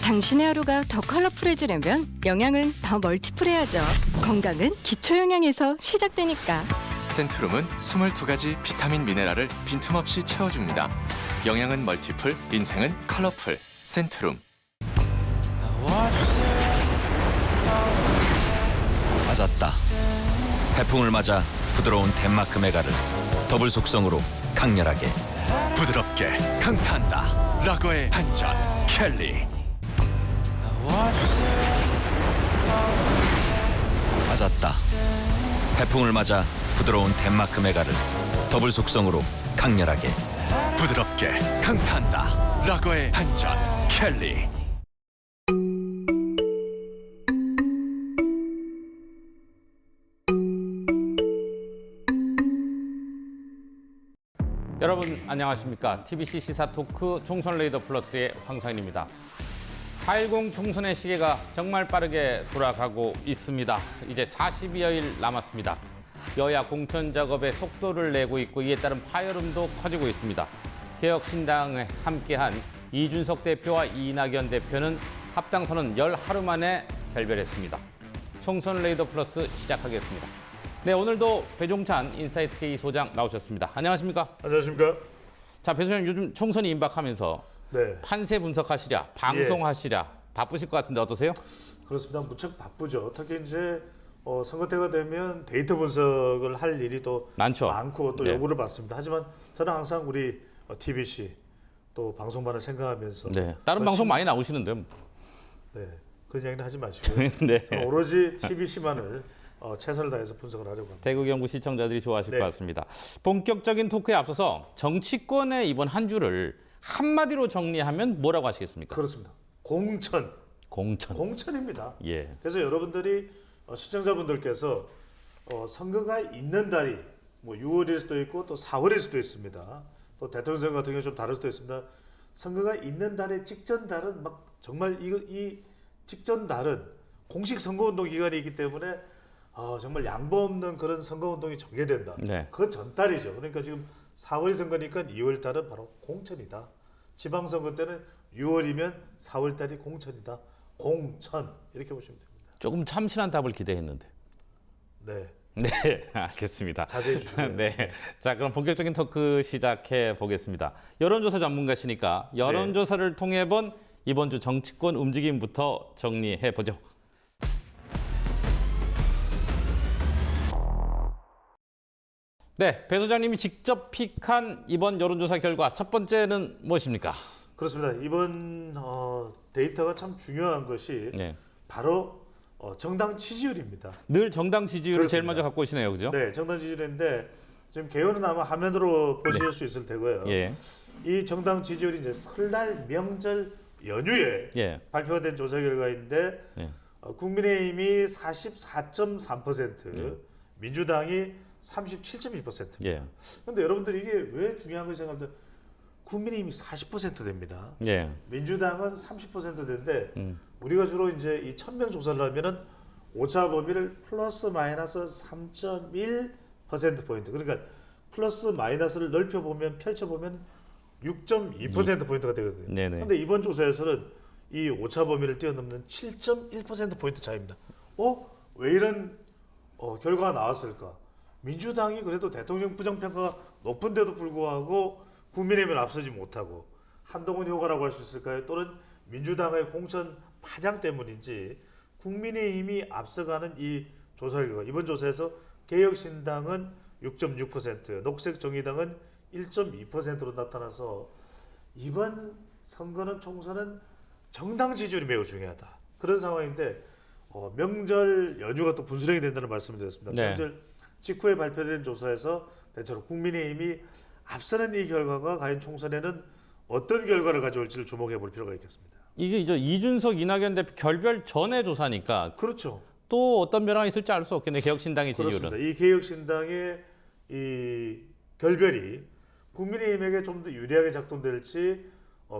당신의 하루가 더 컬러풀해지려면 영양은 더 멀티플해야죠. 건강은 기초 영양에서 시작되니까. 센트룸은 22가지 비타민 미네랄을 빈틈없이 채워줍니다. 영양은 멀티플, 인생은 컬러풀. 센트룸. 맞았다. 태풍을 맞아 부드러운 덴마크 메가를 더블 속성으로 강렬하게 부드럽게 강타한다. 라거의 반전 켈리. 맞았다. 태풍을 맞아 부드러운 덴마크 메가를 더블 속성으로 강렬하게 부드럽게 강타한다. 라거의 반전 켈리. 여러분 안녕하십니까? TBC 시사 토크 총선 레이더 플러스의 황상인입니다. 4.10 총선의 시계가 정말 빠르게 돌아가고 있습니다. 이제 40여일 남았습니다. 여야 공천 작업에 속도를 내고 있고 이에 따른 파열음도 커지고 있습니다. 개혁신당에 함께한 이준석 대표와 이낙연 대표는 합당선언 10하루 만에 결별했습니다. 총선 레이더 플러스 시작하겠습니다. 네, 오늘도 배종찬 인사이트K 소장 나오셨습니다. 안녕하십니까? 안녕하십니까? 자, 배 소장 요즘 총선이 임박하면서 네, 판세 분석하시랴, 방송하시랴 바쁘실 것 같은데 어떠세요? 그렇습니다. 무척 바쁘죠. 특히 이제 선거 때가 되면 데이터 분석을 할 일이 또 많고 또 네. 요구를 받습니다. 하지만 저는 항상 우리 TBC 또 방송반을 생각하면서 네, 다른 방송 많이 나오시는데요. 네, 그런 이야기는 하지 마시고요. 네. 저는 오로지 TBC만을 최선을 다해서 분석을 하려고 합니다. 대구경북 시청자들이 좋아하실 네. 것 같습니다. 본격적인 토크에 앞서서 정치권의 이번 한 주를 한마디로 정리하면 뭐라고 하시겠습니까? 그렇습니다. 공천. 공천. 공천입니다. 예. 그래서 여러분들이 시청자분들께서 선거가 있는 달이 뭐 6월일 수도 있고 또 4월일 수도 있습니다. 또 대통령 선거 같은 경우 좀 다를 수도 있습니다. 선거가 있는 달의 직전 달은 막 정말 이 직전 달은 공식 선거운동 기간이기 때문에 정말 양보 없는 그런 선거운동이 전개된다. 네. 그 전달이죠. 그러니까 지금 4월 선거니까 2월 달은 바로 공천이다. 지방선거 때는 6월이면 4월 달이 공천이다. 공천 이렇게 보시면 됩니다. 조금 참신한 답을 기대했는데. 네, 네, 알겠습니다. 자제해 주시고요. 네. 자, 그럼 본격적인 토크 시작해 보겠습니다. 여론조사 전문가시니까 여론조사를 통해 본 이번 주 정치권 움직임부터 정리해 보죠. 네, 배 소장님이 직접 픽한 이번 여론조사 결과 첫 번째는 무엇입니까? 그렇습니다. 이번 데이터가 참 중요한 것이 네. 바로 정당 지지율입니다. 늘 정당 지지율을 제일 그렇습니다. 먼저 갖고 오시네요, 그죠? 네, 정당 지지율인데 지금 개요는 아마 화면으로 보실 수 있을 테고요. 예. 이 정당 지지율이 이제 설날 명절 연휴에 예. 발표가 된 조사 결과인데 예. 국민의힘이 44.3%, 민주당이 37.2%. 예. 근데 여러분들이 이게 왜 중요한 거 생각하면 국민의힘이 40% 됩니다. 예. 민주당은 30% 되는데 우리가 주로 이제 이 1000명 조사를 하면은 오차 범위를 플러스 마이너스 3.1% 포인트. 그러니까 플러스 마이너스를 넓혀 보면 펼쳐 보면 6.2% 포인트가 되거든요. 네네. 근데 이번 조사에서는 이 오차 범위를 뛰어넘는 7.1% 포인트 차이입니다. 왜 이런 결과가 나왔을까? 민주당이 그래도 대통령 부정평가가 높은데도 불구하고 국민의힘을 앞서지 못하고 한동훈 효과라고 할 수 있을까요? 또는 민주당의 공천 파장 때문인지 국민의힘이 앞서가는 이 조사 결과 이번 조사에서 개혁신당은 6.6%, 녹색정의당은 1.2%로 나타나서 이번 선거는 총선은 정당 지지율이 매우 중요하다. 그런 상황인데 명절 연휴가 또 분수령이 된다는 말씀을 드렸습니다. 네. 명절 직후에 발표된 조사에서 대체로 국민의힘이 앞서는 이 결과가 과연 총선에는 어떤 결과를 가져올지를 주목해 볼 필요가 있겠습니다. 이게 이제 이준석, 이낙연 대표 결별 전에 조사니까 그렇죠. 또 어떤 변화가 있을지 알 수 없겠네요. 개혁신당의 지지율은. 그렇습니다. 이 개혁신당의 이 결별이 국민의힘에게 좀 더 유리하게 작동될지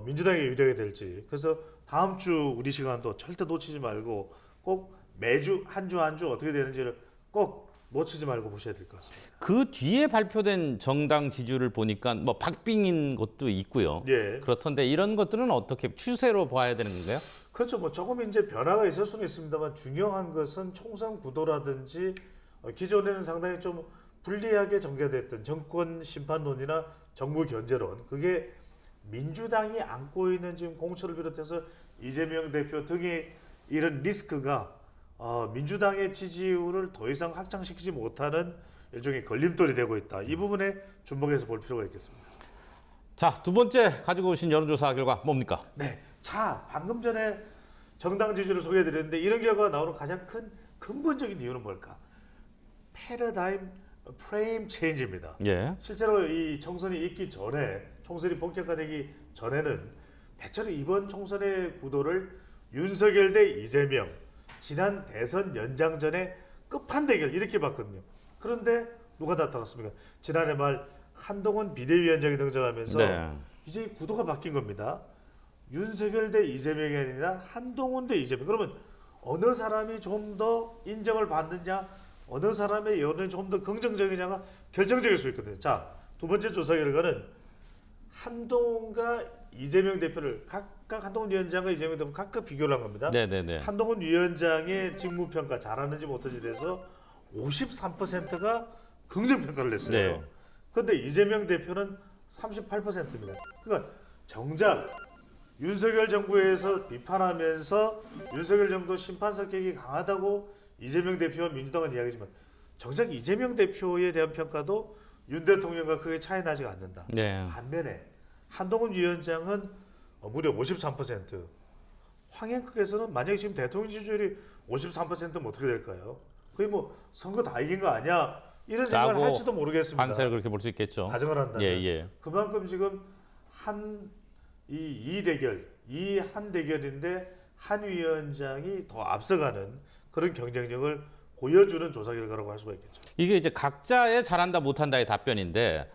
민주당에게 유리하게 될지 그래서 다음 주 우리 시간도 절대 놓치지 말고 꼭 매주 한 주 한 주 어떻게 되는지를 꼭 놓치지 말고 보셔야 될 것 같습니다. 그 뒤에 발표된 정당 지지율을 보니까 뭐 박빙인 것도 있고요. 예. 그렇던데 이런 것들은 어떻게 추세로 봐야 되는 건가요? 그렇죠. 뭐 조금 이제 변화가 있을 수는 있습니다만 중요한 것은 총선 구도라든지 기존에는 상당히 좀 불리하게 전개됐던 정권 심판론이나 정부 견제론, 그게 민주당이 안고 있는 지금 공천을 비롯해서 이재명 대표 등의 이런 리스크가 민주당의 지지율을 더 이상 확장시키지 못하는 일종의 걸림돌이 되고 있다. 이 부분에 주목해서 볼 필요가 있겠습니다. 자, 두 번째 가지고 오신 여론조사 결과 뭡니까? 네. 자, 방금 전에 정당 지지율을 소개해드렸는데 이런 결과가 나오는 가장 큰 근본적인 이유는 뭘까? 패러다임 프레임 체인지입니다. 예. 실제로 이 총선이 있기 전에, 총선이 본격화되기 전에는 대체로 이번 총선의 구도를 윤석열 대 이재명, 지난 대선 연장전의 끝판대결 이렇게 봤거든요. 그런데 누가 나타났습니까? 지난해 말 한동훈 비대위원장이 등장하면서 네. 이제 구도가 바뀐 겁니다. 윤석열 대 이재명이 아니라 한동훈 대 이재명. 그러면 어느 사람이 좀 더 인정을 받느냐, 어느 사람의 여론이 좀 더 긍정적이냐가 결정적일 수 있거든요. 자, 두 번째 조사 결과는 한동훈과 이재명 대표를 각각, 한동훈 위원장과 이재명 대표 각각 비교를 한 겁니다. 네네네. 한동훈 위원장의 직무평가 잘하는지 못하는지 대해서 53%가 긍정평가를 했어요. 네. 그런데 이재명 대표는 38%입니다. 그러니까 정작 윤석열 정부에서 비판하면서 윤석열 정부 심판 성격이 강하다고 이재명 대표와 민주당은 이야기지만 정작 이재명 대표에 대한 평가도 윤 대통령과 크게 차이 나지가 않는다. 네. 반면에 한동훈 위원장은 무려 53%. 황행크에서는 만약에 지금 대통령 지지율이 53%면 어떻게 될까요? 거의 뭐 선거 다 이긴 거 아니야? 이런 생각을 라고 할지도 모르겠습니다. 판세를 그렇게 볼 수 있겠죠. 가정을 한다면. 예, 예. 그만큼 지금 이 한 대결인데 한 위원장이 더 앞서가는 그런 경쟁력을 보여주는 조사 결과라고 할 수가 있겠죠. 이게 이제 각자의 잘한다 못한다의 답변인데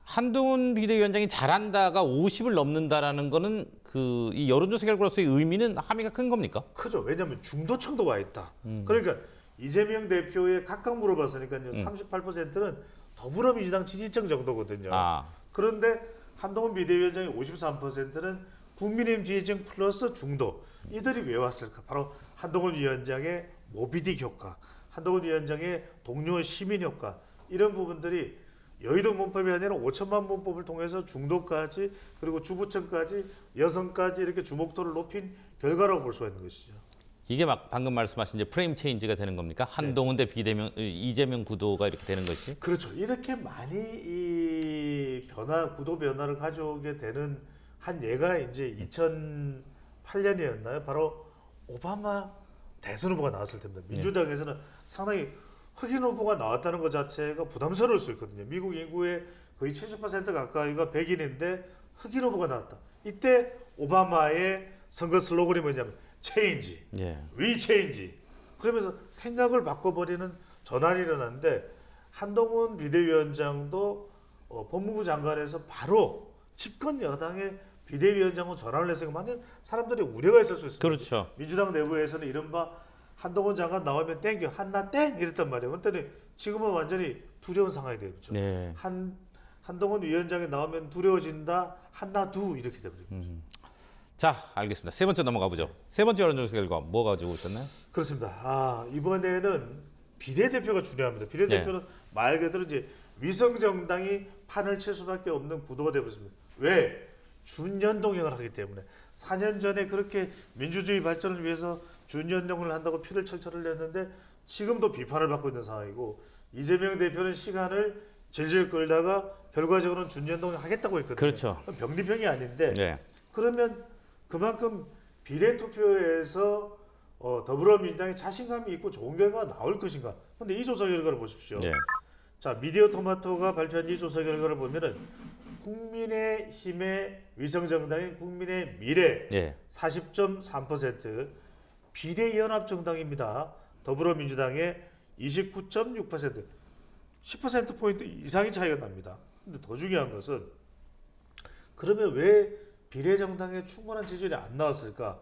한동훈 비대위원장이 잘한다가 50을 넘는다라는 거는 그 이 여론조사 결과로서의 의미는 함의가 큰 겁니까? 크죠. 왜냐하면 중도층도 와 있다. 그러니까 이재명 대표에 각각 물어봤으니까요. 38%는 더불어민주당 지지층 정도거든요. 아. 그런데 한동훈 비대위원장의 53%는 국민의힘 지지층 플러스 중도. 이들이 왜 왔을까? 바로 한동훈 위원장의 모비딕 효과, 한동훈 위원장의 동료 시민 효과, 이런 부분들이 여의도 문법이 아니라 5천만 문법을 통해서 중도까지, 그리고 주부층까지, 여성까지 이렇게 주목도를 높인 결과라고 볼 수가 있는 것이죠. 이게 막 방금 말씀하신 이제 프레임 체인지가 되는 겁니까? 한동훈 대 비대면 이재명 구도가 이렇게 되는 것이? 그렇죠. 이렇게 많이 이 구도 변화를 가져오게 되는 한 예가 이제 2008년이었나요? 바로 오바마 대선 후보가 나왔을 때입니다. 민주당에서는 상당히 흑인 후보가 나왔다는 것 자체가 부담스러울 수 있거든요. 미국 인구의 거의 70% 가까이가 백인인데 흑인 후보가 나왔다. 이때 오바마의 선거 슬로건이 뭐냐면 체인지, 예. 위 체인지. 그러면서 생각을 바꿔버리는 전환이 일어났는데 한동훈 비대위원장도 법무부 장관에서 바로 집권 여당의 비대위원장으로 전환을 했으니까 많은 사람들이 우려가 있을 수 있습니다. 그렇죠. 민주당 내부에서는 이른바 한동훈 장관 나오면 땡겨, 한나 땡 이랬단 말이에요. 그랬더니 지금은 완전히 두려운 상황이 되죠. 네. 한동훈 위원장이 나오면 두려워진다, 한나 두 이렇게 되버립니다. 자, 알겠습니다. 세 번째 넘어가 보죠. 세 번째 여론조사 결과 뭐 가지고 오셨나요? 그렇습니다. 이번에는 비례대표가 중요합니다. 비례대표는 말 그대로 이제 위성정당이 판을 칠 수밖에 없는 구도가 되어버렸습니다. 왜? 준연동형을 하기 때문에 4년 전에 그렇게 민주주의 발전을 위해서 준연동을 한다고 피를 철철 냈는데 지금도 비판을 받고 있는 상황이고 이재명 대표는 시간을 질질 끌다가 결과적으로는 준연동을 하겠다고 했거든요. 그렇죠. 병리병이 아닌데 네. 그러면 그만큼 비례투표에서 더불어민주당이 자신감이 있고 좋은 결과가 나올 것인가? 근데 이 조사 결과를 보십시오. 네. 자, 미디어 토마토가 발표한 이 조사 결과를 보면은 국민의힘의 위성정당인 국민의 미래 예. 40.3%, 비례연합정당입니다. 더불어민주당의 29.6%, 10%포인트 이상의 차이가 납니다. 근데 더 중요한 것은 그러면 왜 비례정당에 충분한 지지율이 안 나왔을까?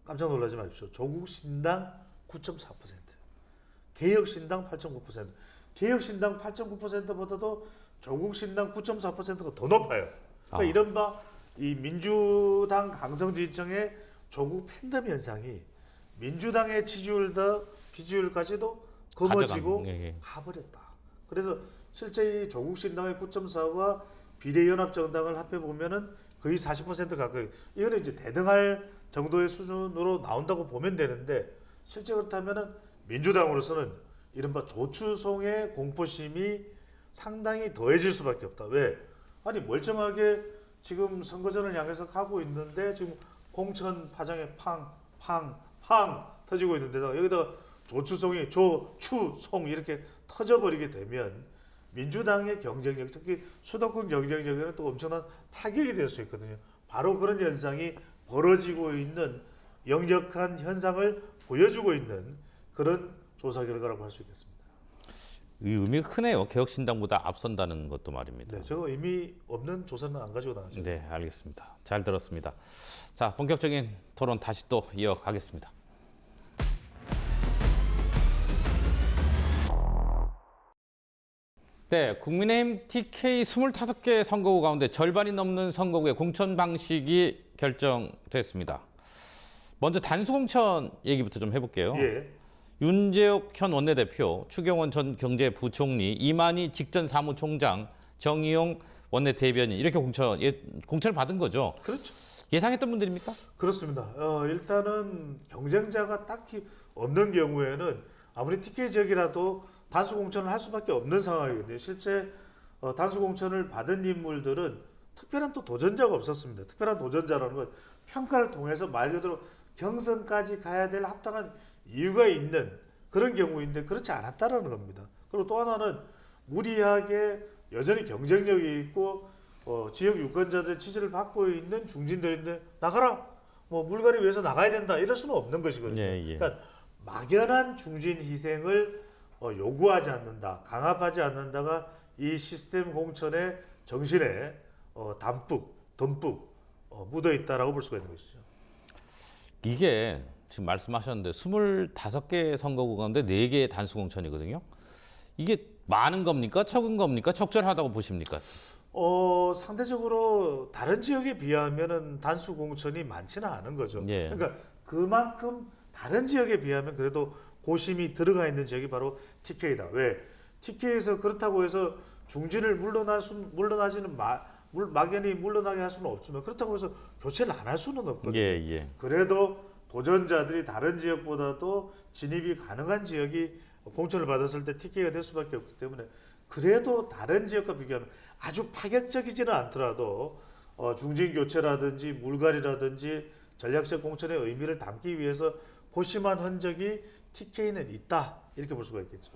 깜짝 놀라지 마십시오. 조국 신당 9.4%. 개혁신당 8.9%. 개혁신당 8.9%보다도 조국신당 9.4%가 더 높아요. 그러니까 이른바 이 민주당 강성 지지층의 조국 팬덤 현상이 민주당의 지지율까지도 거머쥐고 가버렸다. 그래서 실제 이 조국신당의 9.4와 비례연합정당을 합해 보면은 거의 40% 가까이. 이거는 이제 대등할 정도의 수준으로 나온다고 보면 되는데 실제 그렇다면은 민주당으로서는 이른바 조추송의 공포심이 상당히 더해질 수밖에 없다. 왜? 아니 멀쩡하게 지금 선거전을 향해서 가고 있는데 지금 공천 파장에 팡 터지고 있는데다가 여기다가 조추송이 조추송 이렇게 터져버리게 되면 민주당의 경쟁력, 특히 수도권 경쟁력에는 또 엄청난 타격이 될 수 있거든요. 바로 그런 현상이 벌어지고 있는 역력한 현상을 보여주고 있는 그런 조사 결과라고 할 수 있겠습니다. 이 의미가 크네요. 개혁신당보다 앞선다는 것도 말입니다. 네, 저거 의미 없는 조사는 안 가지고 나가죠. 네, 알겠습니다. 잘 들었습니다. 자, 본격적인 토론 다시 또 이어가겠습니다. 네, 국민의힘 TK 25개 선거구 가운데 절반이 넘는 선거구의 공천 방식이 결정됐습니다. 먼저 단수공천 얘기부터 좀 해볼게요. 예. 윤재욱 현 원내대표, 추경원 전 경제부총리, 이만희 직전 사무총장, 정의용 원내대변인 이렇게 공천을 받은 거죠. 그렇죠. 예상했던 분들입니까? 그렇습니다. 일단은 경쟁자가 딱히 없는 경우에는 아무리 TK 지역이라도 단수 공천을 할 수밖에 없는 상황이거든요. 실제 단수 공천을 받은 인물들은 특별한 또 도전자가 없었습니다. 특별한 도전자라는 건 평가를 통해서 말 그대로 경선까지 가야 될 합당한 이유가 있는 그런 경우인데 그렇지 않았다라는 겁니다. 그리고 또 하나는 무리하게 여전히 경쟁력이 있고 지역 유권자들의 지지를 받고 있는 중진들인데 나가라, 뭐 물갈이 위해서 나가야 된다 이럴 수는 없는 것이거든요. 그러니까 막연한 중진 희생을 요구하지 않는다, 강압하지 않는다가 이 시스템 공천의 정신에 덤뿍 묻어 있다라고 볼 수가 있는 것이죠. 이게 지금 말씀하셨는데 25개 선거구 가운데 4개의 단수 공천이거든요. 이게 많은 겁니까? 적은 겁니까? 적절하다고 보십니까? 상대적으로 다른 지역에 비하면은 단수 공천이 많지는 않은 거죠. 예. 그러니까 그만큼 다른 지역에 비하면 그래도 고심이 들어가 있는 지역이 바로 TK다. 왜? TK에서 그렇다고 해서 중진을 물러나지는 막연히 물러나게 할 수는 없지만 그렇다고 해서 교체를 안 할 수는 없거든요. 그래도 도전자들이 다른 지역보다도 진입이 가능한 지역이 공천을 받았을 때 TK가 될 수밖에 없기 때문에 그래도 다른 지역과 비교하면 아주 파격적이지는 않더라도 중진 교체라든지 물갈이라든지 전략적 공천의 의미를 담기 위해서 고심한 흔적이 TK는 있다 이렇게 볼 수가 있겠죠.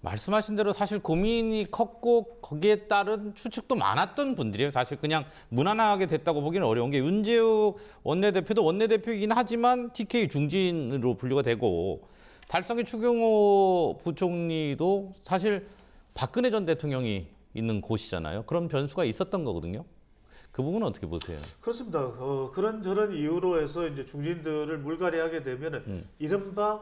말씀하신 대로 사실 고민이 컸고 거기에 따른 추측도 많았던 분들이에요. 사실 그냥 무난하게 됐다고 보기는 어려운 게 윤재욱 원내대표도 원내대표이긴 하지만 TK 중진으로 분류가 되고 달성의 추경호 부총리도 사실 박근혜 전 대통령이 있는 곳이잖아요. 그런 변수가 있었던 거거든요. 그 부분은 어떻게 보세요? 그렇습니다. 그런저런 이유로 해서 이제 중진들을 물갈이하게 되면은 이른바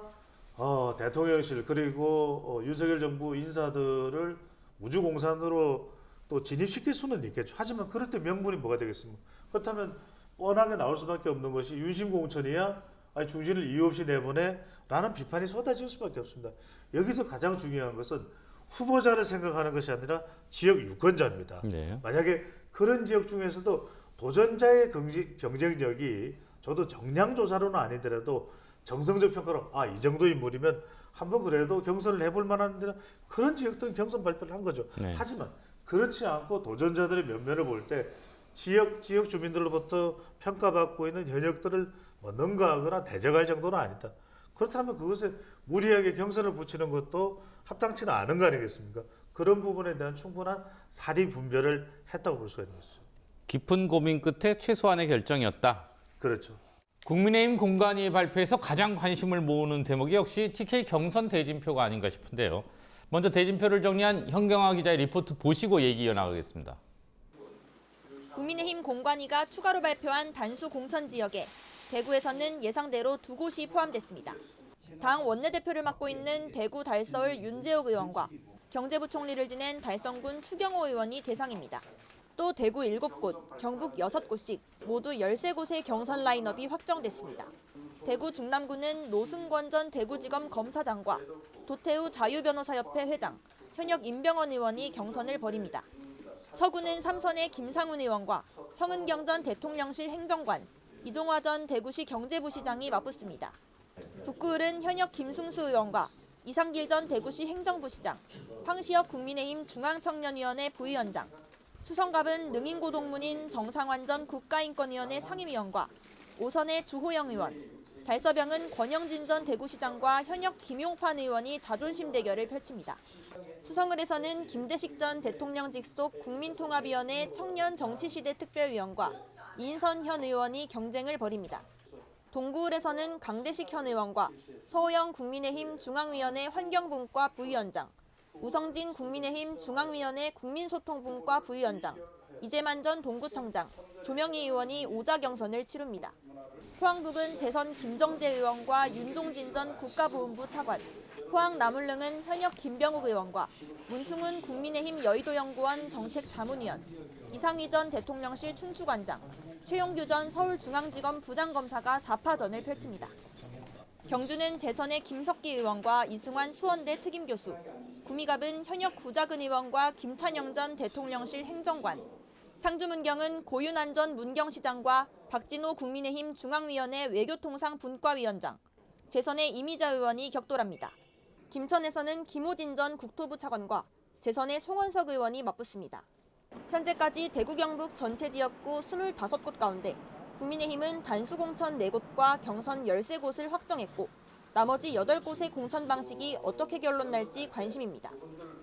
대통령실 그리고 윤석열 정부 인사들을 우주공산으로 또 진입시킬 수는 있겠죠. 하지만 그럴 때 명분이 뭐가 되겠습니까? 그렇다면 뻔하게 나올 수밖에 없는 것이 윤심공천이야? 아니 중진을 이유 없이 내보내? 라는 비판이 쏟아질 수밖에 없습니다. 여기서 가장 중요한 것은 후보자를 생각하는 것이 아니라 지역 유권자입니다. 네. 만약에 그런 지역 중에서도 도전자의 경쟁력이 저도 정량조사로는 아니더라도 정성적 평가로 이 정도 인물이면 한번 그래도 경선을 해볼 만한 데는 그런 지역들은 경선 발표를 한 거죠. 네. 하지만 그렇지 않고 도전자들의 면면을 볼 때 지역 주민들로부터 평가받고 있는 현역들을 능가하거나 대적할 정도는 아니다. 그렇다면 그것에 무리하게 경선을 붙이는 것도 합당치는 않은 거 아니겠습니까? 그런 부분에 대한 충분한 사리 분별을 했다고 볼 수가 있는 것이죠. 깊은 고민 끝에 최소한의 결정이었다. 그렇죠. 국민의힘 공관위 발표에서 가장 관심을 모으는 대목이 역시 TK 경선 대진표가 아닌가 싶은데요. 먼저 대진표를 정리한 현경화 기자의 리포트 보시고 얘기 이어나가겠습니다. 국민의힘 공관위가 추가로 발표한 단수 공천 지역에 대구에서는 예상대로 2곳이 포함됐습니다. 당 원내대표를 맡고 있는 대구 달서울 윤재욱 의원과 경제부총리를 지낸 달성군 추경호 의원이 대상입니다. 또 대구 7곳, 경북 6곳씩 모두 13곳의 경선 라인업이 확정됐습니다. 대구 중남구는 노승권 전 대구지검 검사장과 도태우 자유변호사협회 회장, 현역 임병헌 의원이 경선을 벌입니다. 서구는 삼선의 김상훈 의원과 성은경 전 대통령실 행정관, 이종화 전 대구시 경제부시장이 맞붙습니다. 북구을은 현역 김승수 의원과 이상길 전 대구시 행정부시장, 황시혁 국민의힘 중앙청년위원회 부위원장, 수성갑은 능인고동문인 정상환 전 국가인권위원회 상임위원과 오선의 주호영 의원, 달서병은 권영진 전 대구시장과 현역 김용판 의원이 자존심 대결을 펼칩니다. 수성을에서는 김대식 전 대통령 직속 국민통합위원회 청년정치시대 특별위원과 이인선 현 의원이 경쟁을 벌입니다. 동구을에서는 강대식 현 의원과 서호영 국민의힘 중앙위원회 환경분과 부위원장, 우성진 국민의힘 중앙위원회 국민소통분과 부위원장, 이재만 전 동구청장, 조명희 의원이 오자 경선을 치릅니다. 포항북은 재선 김정재 의원과 윤종진 전 국가보훈부 차관, 포항 남울릉은 현역 김병욱 의원과 문충은 국민의힘 여의도연구원 정책자문위원, 이상희 전 대통령실 춘추관장, 최용규 전 서울중앙지검 부장검사가 4파전을 펼칩니다. 경주는 재선의 김석기 의원과 이승환 수원대 특임교수, 구미갑은 현역 구자근 의원과 김찬영 전 대통령실 행정관, 상주문경은 고윤환 전 문경시장과 박진호 국민의힘 중앙위원회 외교통상 분과위원장, 재선의 이미자 의원이 격돌합니다. 김천에서는 김호진 전 국토부 차관과 재선의 송원석 의원이 맞붙습니다. 현재까지 대구 경북 전체 지역구 25곳 가운데 국민의힘은 단수공천 4곳과 경선 13곳을 확정했고 나머지 8곳의 공천 방식이 어떻게 결론 날지 관심입니다.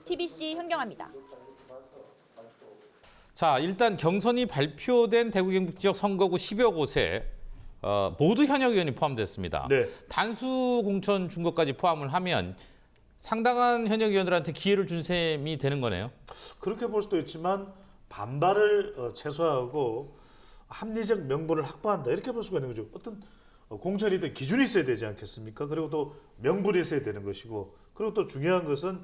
TBC 현경아입니다. 자, 일단 경선이 발표된 대구 경북 지역 선거구 10여 곳에 모두 현역 의원이 포함됐습니다. 네. 단수 공천 준 것까지 포함을 하면 상당한 현역 의원들한테 기회를 준 셈이 되는 거네요. 그렇게 볼 수도 있지만 반발을 최소화하고 합리적 명분을 확보한다 이렇게 볼 수가 있는 거죠. 어떤 공천이든 기준이 있어야 되지 않겠습니까? 그리고 또 명분이 있어야 되는 것이고 그리고 또 중요한 것은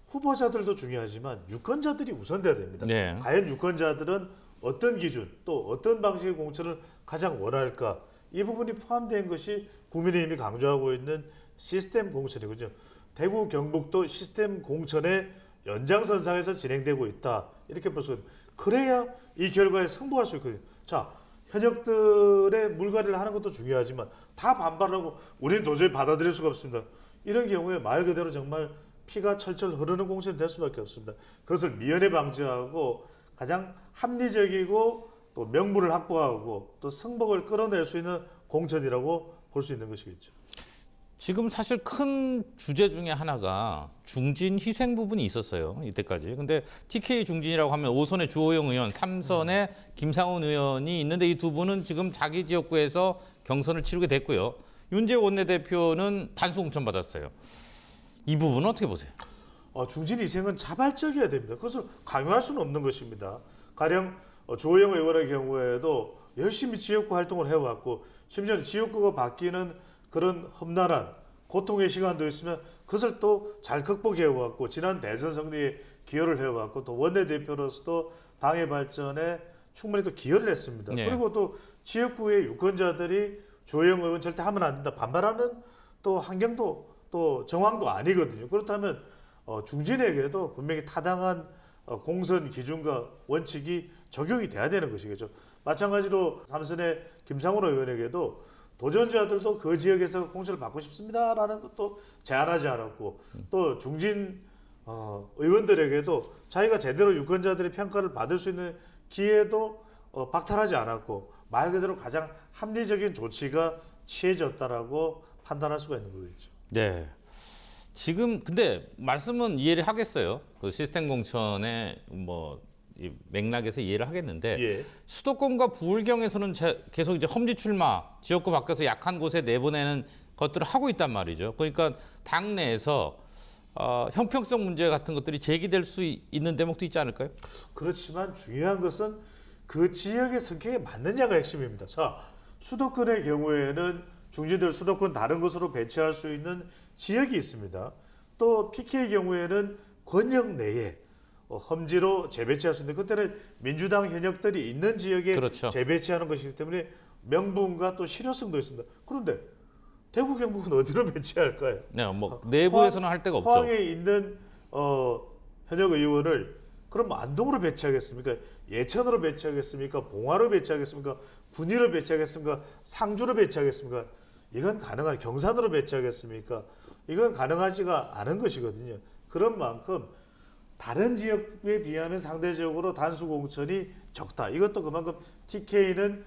후보자들도 중요하지만 유권자들이 우선돼야 됩니다. 네. 과연 유권자들은 어떤 기준 또 어떤 방식의 공천을 가장 원할까 이 부분이 포함된 것이 국민의힘이 강조하고 있는 시스템 공천이거든요. 대구 경북도 시스템 공천의 연장선상에서 진행되고 있다 이렇게 볼 수 있습니다. 그래야 이 결과에 승부할 수 있거든요. 자, 현역들의 물갈이를 하는 것도 중요하지만 다 반발하고 우리는 도저히 받아들일 수가 없습니다. 이런 경우에 말 그대로 정말 피가 철철 흐르는 공천이 될 수밖에 없습니다. 그것을 미연에 방지하고 가장 합리적이고 또 명분을 확보하고 또 승복을 끌어낼 수 있는 공천이라고 볼 수 있는 것이겠죠. 지금 사실 큰 주제 중에 하나가 중진 희생 부분이 있었어요. 이때까지. 근데 TK 중진이라고 하면 5선의 주호영 의원, 3선의 김상훈 의원이 있는데 이 두 분은 지금 자기 지역구에서 경선을 치르게 됐고요. 윤재욱 원내대표는 단수 공천 받았어요. 이 부분은 어떻게 보세요? 중진 희생은 자발적이어야 됩니다. 그것을 강요할 수는 없는 것입니다. 가령 주호영 의원의 경우에도 열심히 지역구 활동을 해왔고 심지어 지역구가 바뀌는 그런 험난한 고통의 시간도 있으면 그것을 또 잘 극복해왔고 지난 대선 승리에 기여를 해왔고 또 원내대표로서도 당의 발전에 충분히 또 기여를 했습니다. 네. 그리고 또 지역구의 유권자들이 주호영 의원 절대 하면 안 된다 반발하는 또 환경도 또 정황도 아니거든요. 그렇다면 중진에게도 분명히 타당한 공선 기준과 원칙이 적용이 돼야 되는 것이겠죠. 마찬가지로 삼선의 김상훈 의원에게도 도전자들도 그 지역에서 공천을 받고 싶습니다라는 것도 제안하지 않았고 또 중진 의원들에게도 자기가 제대로 유권자들의 평가를 받을 수 있는 기회도 박탈하지 않았고 말 그대로 가장 합리적인 조치가 취해졌다라고 판단할 수가 있는 거겠죠. 네. 지금 근데 말씀은 이해를 하겠어요. 그 시스템 공천의 이 맥락에서 이해를 하겠는데 예. 수도권과 부울경에서는 계속 이제 험지 출마, 지역구 바뀌어서 약한 곳에 내보내는 것들을 하고 있단 말이죠. 그러니까 당내에서 형평성 문제 같은 것들이 제기될 수 있는 대목도 있지 않을까요? 그렇지만 중요한 것은 그 지역의 성격에 맞느냐가 핵심입니다. 자, 수도권의 경우에는 중진들 수도권 다른 곳으로 배치할 수 있는 지역이 있습니다. 또 PK의 경우에는 권역 내에 험지로 재배치할 수 있는 그때는 민주당 현역들이 있는 지역에 그렇죠. 재배치하는 것이기 때문에 명분과 또 실효성도 있습니다. 그런데 대구 경북은 어디로 배치할까요? 네, 뭐 내부에서는 할 데가 없죠. 포항에 있는 현역 의원을 그럼 안동으로 배치하겠습니까? 예천으로 배치하겠습니까? 봉화로 배치하겠습니까? 군위로 배치하겠습니까? 상주로 배치하겠습니까? 이건 가능한 경산으로 배치하겠습니까? 이건 가능하지가 않은 것이거든요. 그런 만큼 다른 지역에 비하면 상대적으로 단수 공천이 적다. 이것도 그만큼 TK는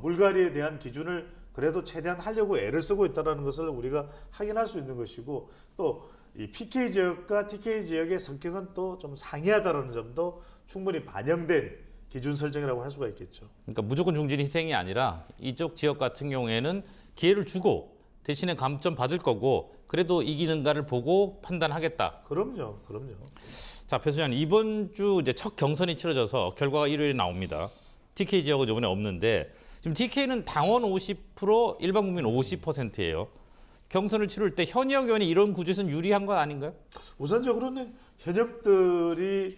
물갈이에 대한 기준을 그래도 최대한 하려고 애를 쓰고 있다는 것을 우리가 확인할 수 있는 것이고 또 이 PK 지역과 TK 지역의 성격은 또 좀 상이하다는 점도 충분히 반영된 기준 설정이라고 할 수가 있겠죠. 그러니까 무조건 중진 희생이 아니라 이쪽 지역 같은 경우에는 기회를 주고 대신에 감점 받을 거고 그래도 이기는가를 보고 판단하겠다. 그럼요. 자, 배 소장님 이번 주 이제 첫 경선이 치러져서 결과가 일요일에 나옵니다. TK 지역은 이번에 없는데 지금 TK는 당원 50%, 일반 국민 50%예요. 경선을 치를 때 현역 의원이 이런 구조에서는 유리한 건 아닌가요? 우선적으로는 현역들이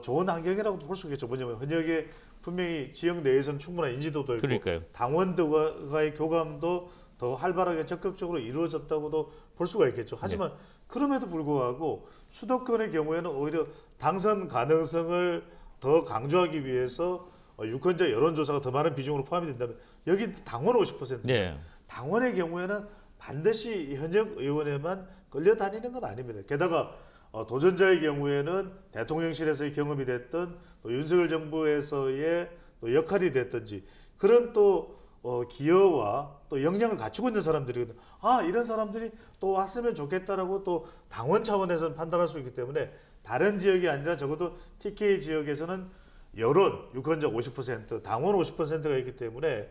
좋은 환경이라고 볼 수 있겠죠. 뭐냐면 현역에 분명히 지역 내에서는 충분한 인지도도 있고 그러니까요. 당원들과의 교감도 더 활발하게 적극적으로 이루어졌다고도 볼 수가 있겠죠. 하지만 그럼에도 불구하고 수도권의 경우에는 오히려 당선 가능성을 더 강조하기 위해서 유권자 여론조사가 더 많은 비중으로 포함이 된다면 여기 당원 50%. 네. 당원의 경우에는 반드시 현역 의원에만 끌려다니는 건 아닙니다. 게다가 도전자의 경우에는 대통령실에서의 경험이 됐든 또 윤석열 정부에서의 또 역할이 됐든지 그런 또 기여와 또 역량을 갖추고 있는 사람들이거든요. 아, 이런 사람들이 또 왔으면 좋겠다라고 또 당원 차원에서는 판단할 수 있기 때문에 다른 지역이 아니라 적어도 TK 지역에서는 여론 유권자 50%, 당원 50%가 있기 때문에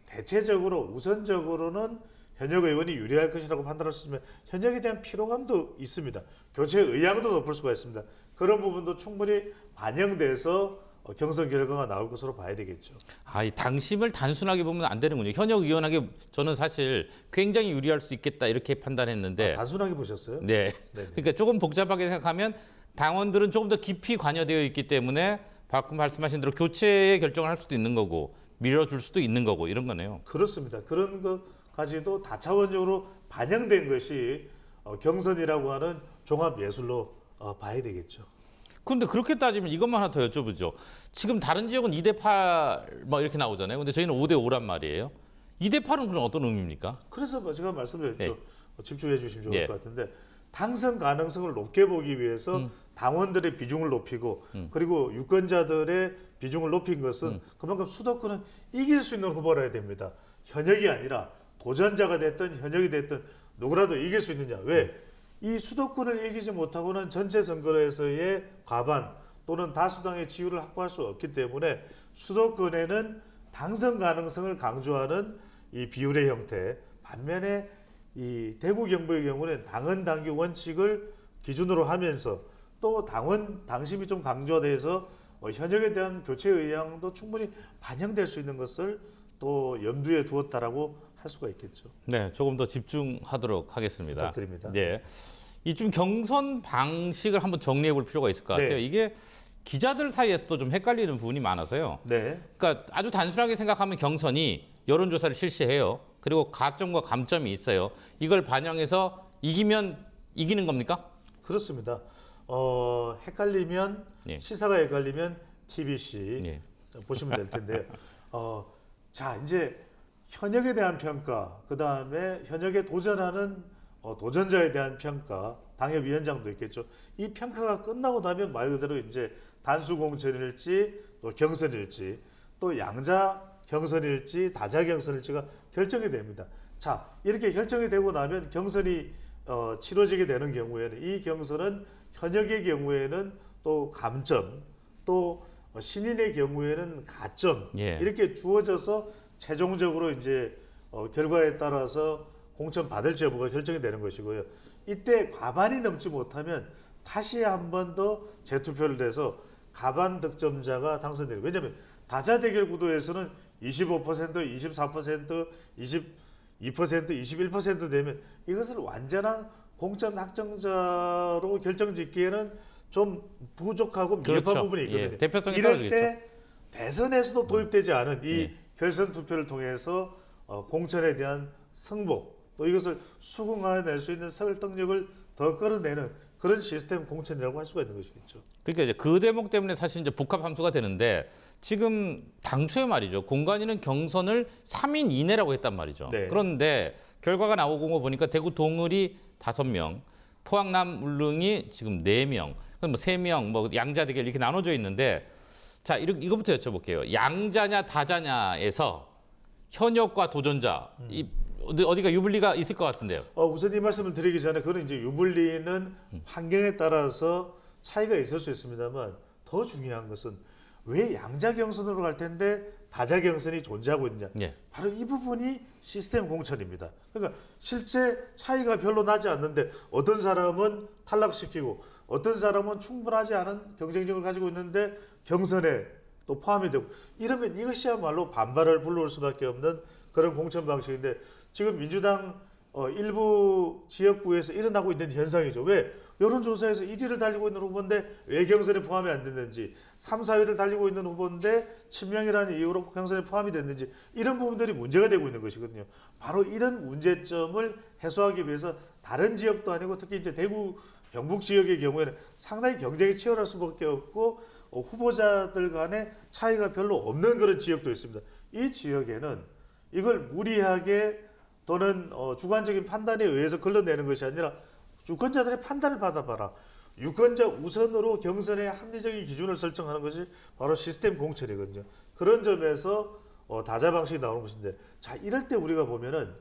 대체적으로 우선적으로는 현역 의원이 유리할 것이라고 판단할 수 있으면 현역에 대한 피로감도 있습니다. 교체 의향도 높을 수가 있습니다. 그런 부분도 충분히 반영돼서 경선 결과가 나올 것으로 봐야 되겠죠. 아, 이 당심을 단순하게 보면 안 되는군요. 현역 의원에게 저는 사실 굉장히 유리할 수 있겠다 이렇게 판단했는데. 단순하게 보셨어요? 네. 네네. 그러니까 조금 복잡하게 생각하면 당원들은 조금 더 깊이 관여되어 있기 때문에 방금 말씀하신 대로 교체의 결정을 할 수도 있는 거고 밀어줄 수도 있는 거고 이런 거네요. 그렇습니다. 그런 것까지도 다차원적으로 반영된 것이 경선이라고 하는 종합 예술로 봐야 되겠죠. 근데 그렇게 따지면 이것만 하나 더 여쭤보죠. 지금 다른 지역은 2대8 뭐 이렇게 나오잖아요. 근데 저희는 5대5란 말이에요. 2대8은 그럼 어떤 의미입니까? 그래서 제가 말씀드렸죠. 네. 집중해 주시면 좋을 예. 것 같은데 당선 가능성을 높게 보기 위해서 당원들의 비중을 높이고 그리고 유권자들의 비중을 높인 것은 그만큼 수도권은 이길 수 있는 후보라 해야 됩니다. 현역이 아니라 도전자가 됐든 현역이 됐든 누구라도 이길 수 있느냐. 왜? 이 수도권을 이기지 못하고는 전체 선거에서의 과반 또는 다수당의 지위를 확보할 수 없기 때문에 수도권에는 당선 가능성을 강조하는 이 비율의 형태, 반면에 이 대구 경북의 경우는 당헌 당규 원칙을 기준으로 하면서 또 당원 당심이 좀 강조돼서 현역에 대한 교체 의향도 충분히 반영될 수 있는 것을 또 염두에 두었다라고 할 수가 있겠죠. 네, 조금 더 집중하도록 하겠습니다. 부탁드립니다. 네, 이좀 경선 방식을 한번 정리해 볼 필요가 있을 것 같아요. 네. 이게 기자들 사이에서도 좀 헷갈리는 부분이 많아서요. 네. 그러니까 아주 단순하게 생각하면 경선이 여론조사를 실시해요. 그리고 가점과 감점이 있어요. 이걸 반영해서 이기면 이기는 겁니까? 그렇습니다. 헷갈리면 예. 시사가 헷갈리면 TBC 예. 보시면 될 텐데요. 자, 이제 현역에 대한 평가, 그 다음에 현역에 도전하는 도전자에 대한 평가, 당협위원장도 있겠죠. 이 평가가 끝나고 나면 말 그대로 이제 단수 공천일지 또 경선일지 또 양자 경선일지 다자 경선일지가 결정이 됩니다. 자, 이렇게 결정이 되고 나면 경선이 치러지게 되는 경우에는 이 경선은 현역의 경우에는 또 감점, 또 신인의 경우에는 가점 예. 이렇게 주어져서 최종적으로 이제 결과에 따라서 공천 받을지 여부가 결정이 되는 것이고요. 이때 과반이 넘지 못하면 다시 한 번 더 재투표를 해서 과반 득점자가 당선돼요. 왜냐하면 다자 대결 구도에서는 25%, 24%, 2%, 21% 되면 이것을 완전한 공천 확정자로 결정짓기에는 좀 부족하고 미흡한 그렇죠. 부분이 있거든요. 예, 대표성이 이럴 떨어지겠죠. 때 대선에서도 도입되지 않은 이 예. 결선 투표를 통해서 공천에 대한 승복 또 이것을 수긍해낼 수 있는 설득력을 더 끌어내는 그런 시스템 공천이라고 할 수가 있는 것이겠죠. 그러니까 이제 그 대목 때문에 사실 이제 복합 함수가 되는데 지금 당초에 말이죠. 공관위는 경선을 3인 이내라고 했단 말이죠. 네. 그런데 결과가 나오고 거 보니까 대구 동을이 5명, 포항남 울릉이 지금 4명, 뭐 3명, 뭐 양자 대결 이렇게 나눠져 있는데 자, 이거부터 여쭤볼게요. 양자냐 다자냐에서 현역과 도전자 이 어디가 유불리가 있을 것 같은데요. 우선 이 말씀을 드리기 전에 그건 이제 유불리는 환경에 따라서 차이가 있을 수 있습니다만 더 중요한 것은 왜 양자 경선으로 갈 텐데 다자 경선이 존재하고 있느냐. 예. 바로 이 부분이 시스템 공천입니다. 그러니까 실제 차이가 별로 나지 않는데 어떤 사람은 탈락시키고 어떤 사람은 충분하지 않은 경쟁력을 가지고 있는데 경선에 또 포함이 되고 이러면 이것이야말로 반발을 불러올 수밖에 없는 그런 공천 방식인데 지금 민주당 일부 지역구에서 일어나고 있는 현상이죠. 왜 여론조사에서 1위를 달리고 있는 후보인데 왜 경선에 포함이 안 됐는지 3, 4위를 달리고 있는 후보인데 친명이라는 이유로 경선에 포함이 됐는지 이런 부분들이 문제가 되고 있는 것이거든요. 바로 이런 문제점을 해소하기 위해서 다른 지역도 아니고 특히 이제 대구 경북 지역의 경우에는 상당히 경쟁이 치열할 수밖에 없고 후보자들 간의 차이가 별로 없는 그런 지역도 있습니다. 이 지역에는 이걸 무리하게 또는 주관적인 판단에 의해서 걸러내는 것이 아니라 유권자들의 판단을 받아봐라. 유권자 우선으로 경선의 합리적인 기준을 설정하는 것이 바로 시스템 공천이거든요. 그런 점에서 다자 방식이 나오는 것인데 자 이럴 때 우리가 보면은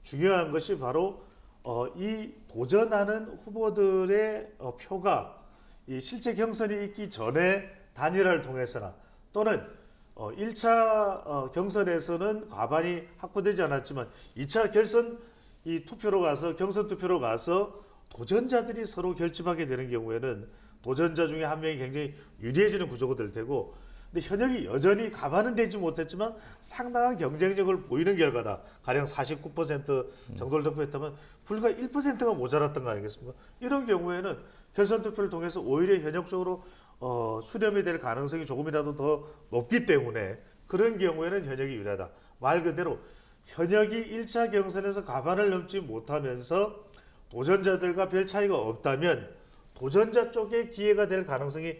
중요한 것이 바로 이 도전하는 후보들의 표가 이 실제 경선이 있기 전에 단일화를 통해서나 또는 1차 경선에서는 과반이 확보되지 않았지만 2차 결선 이 투표로 가서 경선 투표로 가서 도전자들이 서로 결집하게 되는 경우에는 도전자 중에 한 명이 굉장히 유리해지는 구조가 될 테고 근데 현역이 여전히 과반은 되지 못했지만 상당한 경쟁력을 보이는 결과다. 가령 49% 정도를 득표했다면 불과 1%가 모자랐던 거 아니겠습니까? 이런 경우에는 결선 투표를 통해서 오히려 현역적으로 수렴이 될 가능성이 조금이라도 더 높기 때문에 그런 경우에는 현역이 유리하다. 말 그대로 현역이 1차 경선에서 과반을 넘지 못하면서 도전자들과 별 차이가 없다면 도전자 쪽에 기회가 될 가능성이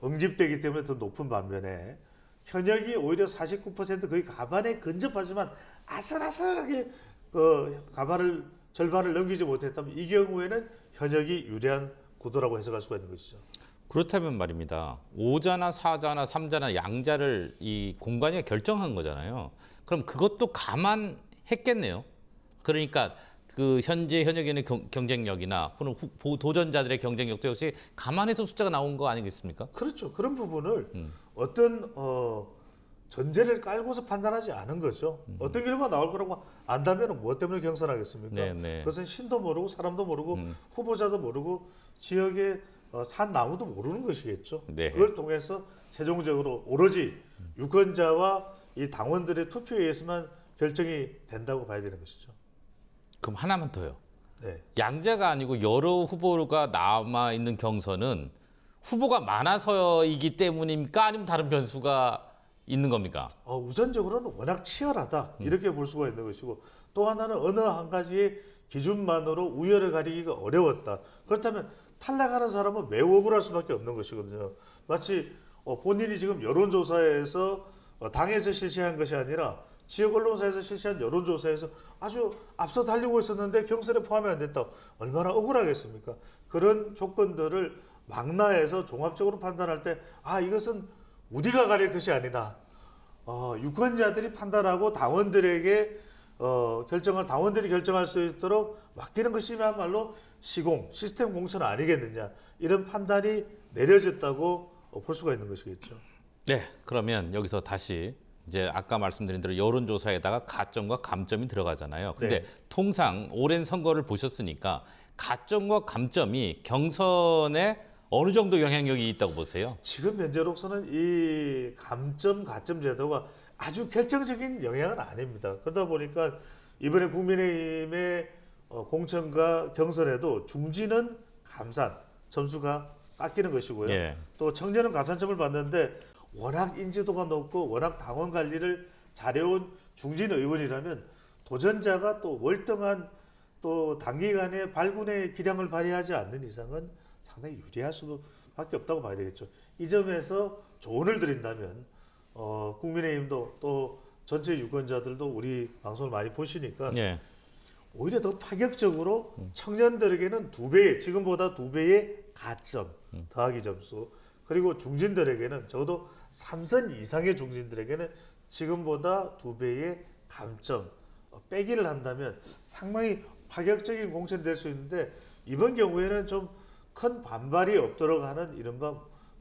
응집되기 때문에 더 높은 반면에 현역이 오히려 49% 거의 과반에 근접하지만 아슬아슬하게 과반을 절반을 넘기지 못했다면 이 경우에는 현역이 유리한 구도라고 해석할 수가 있는 것이죠. 그렇다면 말입니다. 5자나 4자나 3자나 양자를 이 공관위가 결정한 거잖아요. 그럼 그것도 감안했겠네요. 그러니까 그 현재 현역인의 경쟁력이나 혹은 도전자들의 경쟁력도 역시 감안해서 숫자가 나온 거 아니겠습니까? 그렇죠. 그런 부분을 어떤 전제를 깔고서 판단하지 않은 거죠. 어떤 결과가 나올 거라고 안다면 무엇 때문에 경선하겠습니까? 네네. 그것은 신도 모르고 사람도 모르고 후보자도 모르고 지역의 산 나무도 모르는 것이겠죠. 네. 그걸 통해서 최종적으로 오로지 유권자와 이 당원들의 투표에 의해서만 결정이 된다고 봐야 되는 것이죠. 그럼 하나만 더요. 네. 양자가 아니고 여러 후보가 남아 있는 경선은 후보가 많아서이기 때문입니까? 아니면 다른 변수가 있는 겁니까? 우선적으로는 워낙 치열하다 이렇게 볼 수가 있는 것이고 또 하나는 어느 한 가지의 기준만으로 우열을 가리기가 어려웠다. 그렇다면 탈락하는 사람은 매우 억울할 수밖에 없는 것이거든요. 마치 본인이 지금 여론조사에서 당에서 실시한 것이 아니라 지역 언론사에서 실시한 여론조사에서 아주 앞서 달리고 있었는데 경선에 포함이 안 됐다. 얼마나 억울하겠습니까? 그런 조건들을 망라해서 종합적으로 판단할 때 이것은 우리가 가릴 것이 아니다. 유권자들이 판단하고 당원들에게 당원들이 결정할 수 있도록 맡기는 것이야말로 시스템 공천 아니겠느냐. 이런 판단이 내려졌다고 볼 수가 있는 것이겠죠. 네. 그러면 여기서 다시 이제 아까 말씀드린 대로 여론조사에다가 가점과 감점이 들어가잖아요. 근데 네. 통상 오랜 선거를 보셨으니까 가점과 감점이 경선에 어느 정도 영향력이 있다고 보세요? 지금 현재로서는 이 가점 제도가 아주 결정적인 영향은 아닙니다. 그러다 보니까 이번에 국민의힘의 공천과 경선에도 중진은 감산 점수가 깎이는 것이고요. 예. 또 청년은 가산점을 받는데 워낙 인지도가 높고 워낙 당원 관리를 잘해온 중진 의원이라면 도전자가 또 월등한 또 단기간에 발군의 기량을 발휘하지 않는 이상은 상당히 유리할 수밖에 없다고 봐야 되겠죠. 이 점에서 조언을 드린다면 국민의힘도 또 전체 유권자들도 우리 방송을 많이 보시니까 예. 오히려 더 파격적으로 청년들에게는 2배의 지금보다 2배의 가점 더하기 점수 그리고 중진들에게는 적어도 3선 이상의 중진들에게는 지금보다 2배의 감점 빼기를 한다면 상당히 파격적인 공천이 될 수 있는데 이번 경우에는 좀 큰 반발이 없도록 하는 이른바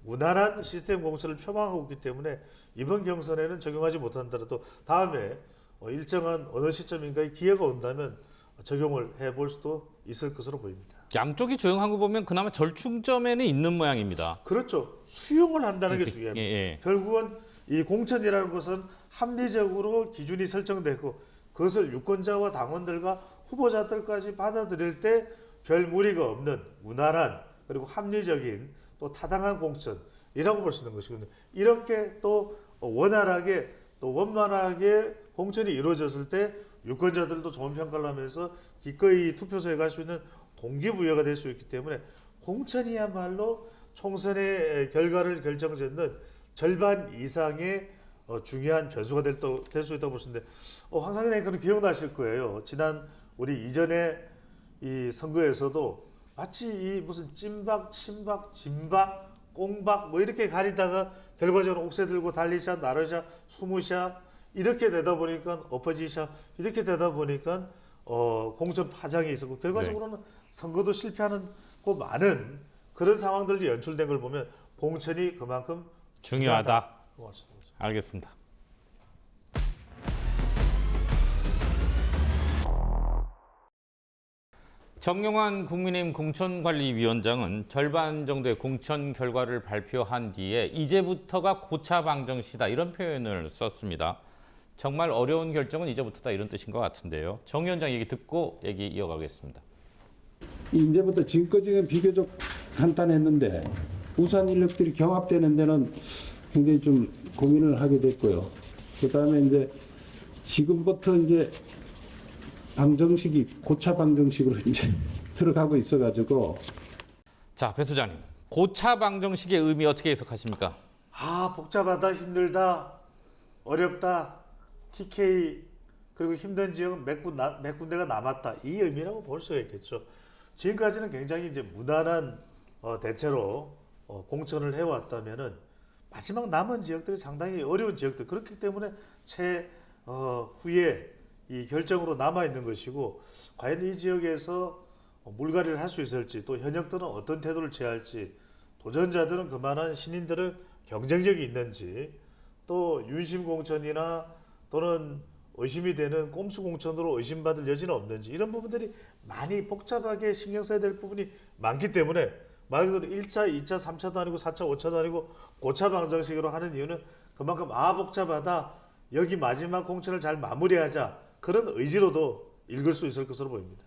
무난한 시스템 공천을 표방하고 있기 때문에 이번 경선에는 적용하지 못한다라도 다음에 일정한 어느 시점인가에 기회가 온다면 적용을 해볼 수도 있을 것으로 보입니다. 양쪽이 조용한 거 보면 그나마 절충점에는 있는 모양입니다. 그렇죠. 수용을 한다는 게 중요합니다. 예. 결국은 이 공천이라는 것은 합리적으로 기준이 설정되고 그것을 유권자와 당원들과 후보자들까지 받아들일 때 별 무리가 없는 무난한 그리고 합리적인 또 타당한 공천이라고 볼 수 있는 것이거든요. 이렇게 또 원활하게 또 원만하게 공천이 이루어졌을 때 유권자들도 좋은 평가를 하면서 기꺼이 투표소에 갈 수 있는 동기부여가 될 수 있기 때문에 공천이야말로 총선의 결과를 결정짓는 절반 이상의 중요한 변수가 될 수 있다고 볼 수 있는데 황상현 앵커는 기억나실 거예요. 지난 우리 이전에 이 선거에서도 마치 이 무슨 찐박, 친박, 진박, 꽁박 뭐 이렇게 가리다가 결과적으로 옥새 들고 달리샷, 나르샷, 스무샷 이렇게 되다 보니까 어퍼지샷 이렇게 되다 보니까 공천 파장이 있었고 결과적으로는 선거도 실패하는 그 많은 그런 상황들이 연출된 걸 보면 공천이 그만큼 중요하다. 중요하다. 알겠습니다. 정용환 국민의힘 공천관리위원장은 절반 정도의 공천 결과를 발표한 뒤에 이제부터가 고차 방정시다 이런 표현을 썼습니다. 정말 어려운 결정은 이제부터다 이런 뜻인 것 같은데요. 정 위원장 얘기 듣고 얘기 이어가겠습니다. 이제부터 지금까지는 비교적 간단했는데 우수한 인력들이 경합되는 데는 굉장히 좀 고민을 하게 됐고요. 그다음에 이제 지금부터 이제 방정식이 고차 방정식으로 이제 들어가고 있어가지고. 자, 배 소장님, 고차 방정식의 의미 어떻게 해석하십니까? 복잡하다, 힘들다, 어렵다, TK 그리고 힘든 지역은 몇 군데가 남았다 이 의미라고 볼 수가 있겠죠. 지금까지는 굉장히 이제 무난한 대체로 공천을 해왔다면은 마지막 남은 지역들이 상당히 어려운 지역들 그렇기 때문에 후에 이 결정으로 남아 있는 것이고 과연 이 지역에서 물갈이를 할 수 있을지 또 현역들은 어떤 태도를 취할지 도전자들은 그만한 신인들은 경쟁력이 있는지 또 윤심 공천이나 또는 의심이 되는 꼼수 공천으로 의심받을 여지는 없는지 이런 부분들이 많이 복잡하게 신경 써야 될 부분이 많기 때문에 말 그대로 1차, 2차, 3차도 아니고 4차, 5차도 아니고 고차 방정식으로 하는 이유는 그만큼 복잡하다 여기 마지막 공천을 잘 마무리하자 그런 의지로도 읽을 수 있을 것으로 보입니다.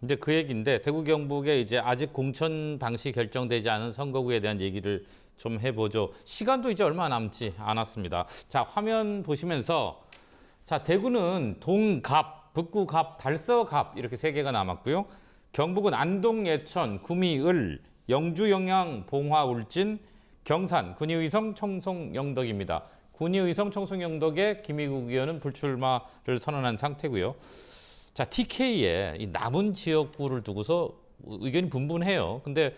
이제 그 얘기인데 대구 경북에 이제 아직 공천 방식이 결정되지 않은 선거구에 대한 얘기를 좀 해보죠. 시간도 이제 얼마 남지 않았습니다. 자, 화면 보시면서 자, 대구는 동갑, 북구갑, 달서갑 이렇게 3개가 남았고요. 경북은 안동, 예천, 구미, 을, 영주, 영양, 봉화, 울진, 경산, 군위의성, 청송, 영덕입니다. 군위의성, 청송, 영덕에 김희국 의원은 불출마를 선언한 상태고요. 자, TK에 이 남은 지역구를 두고서 의견이 분분해요. 근데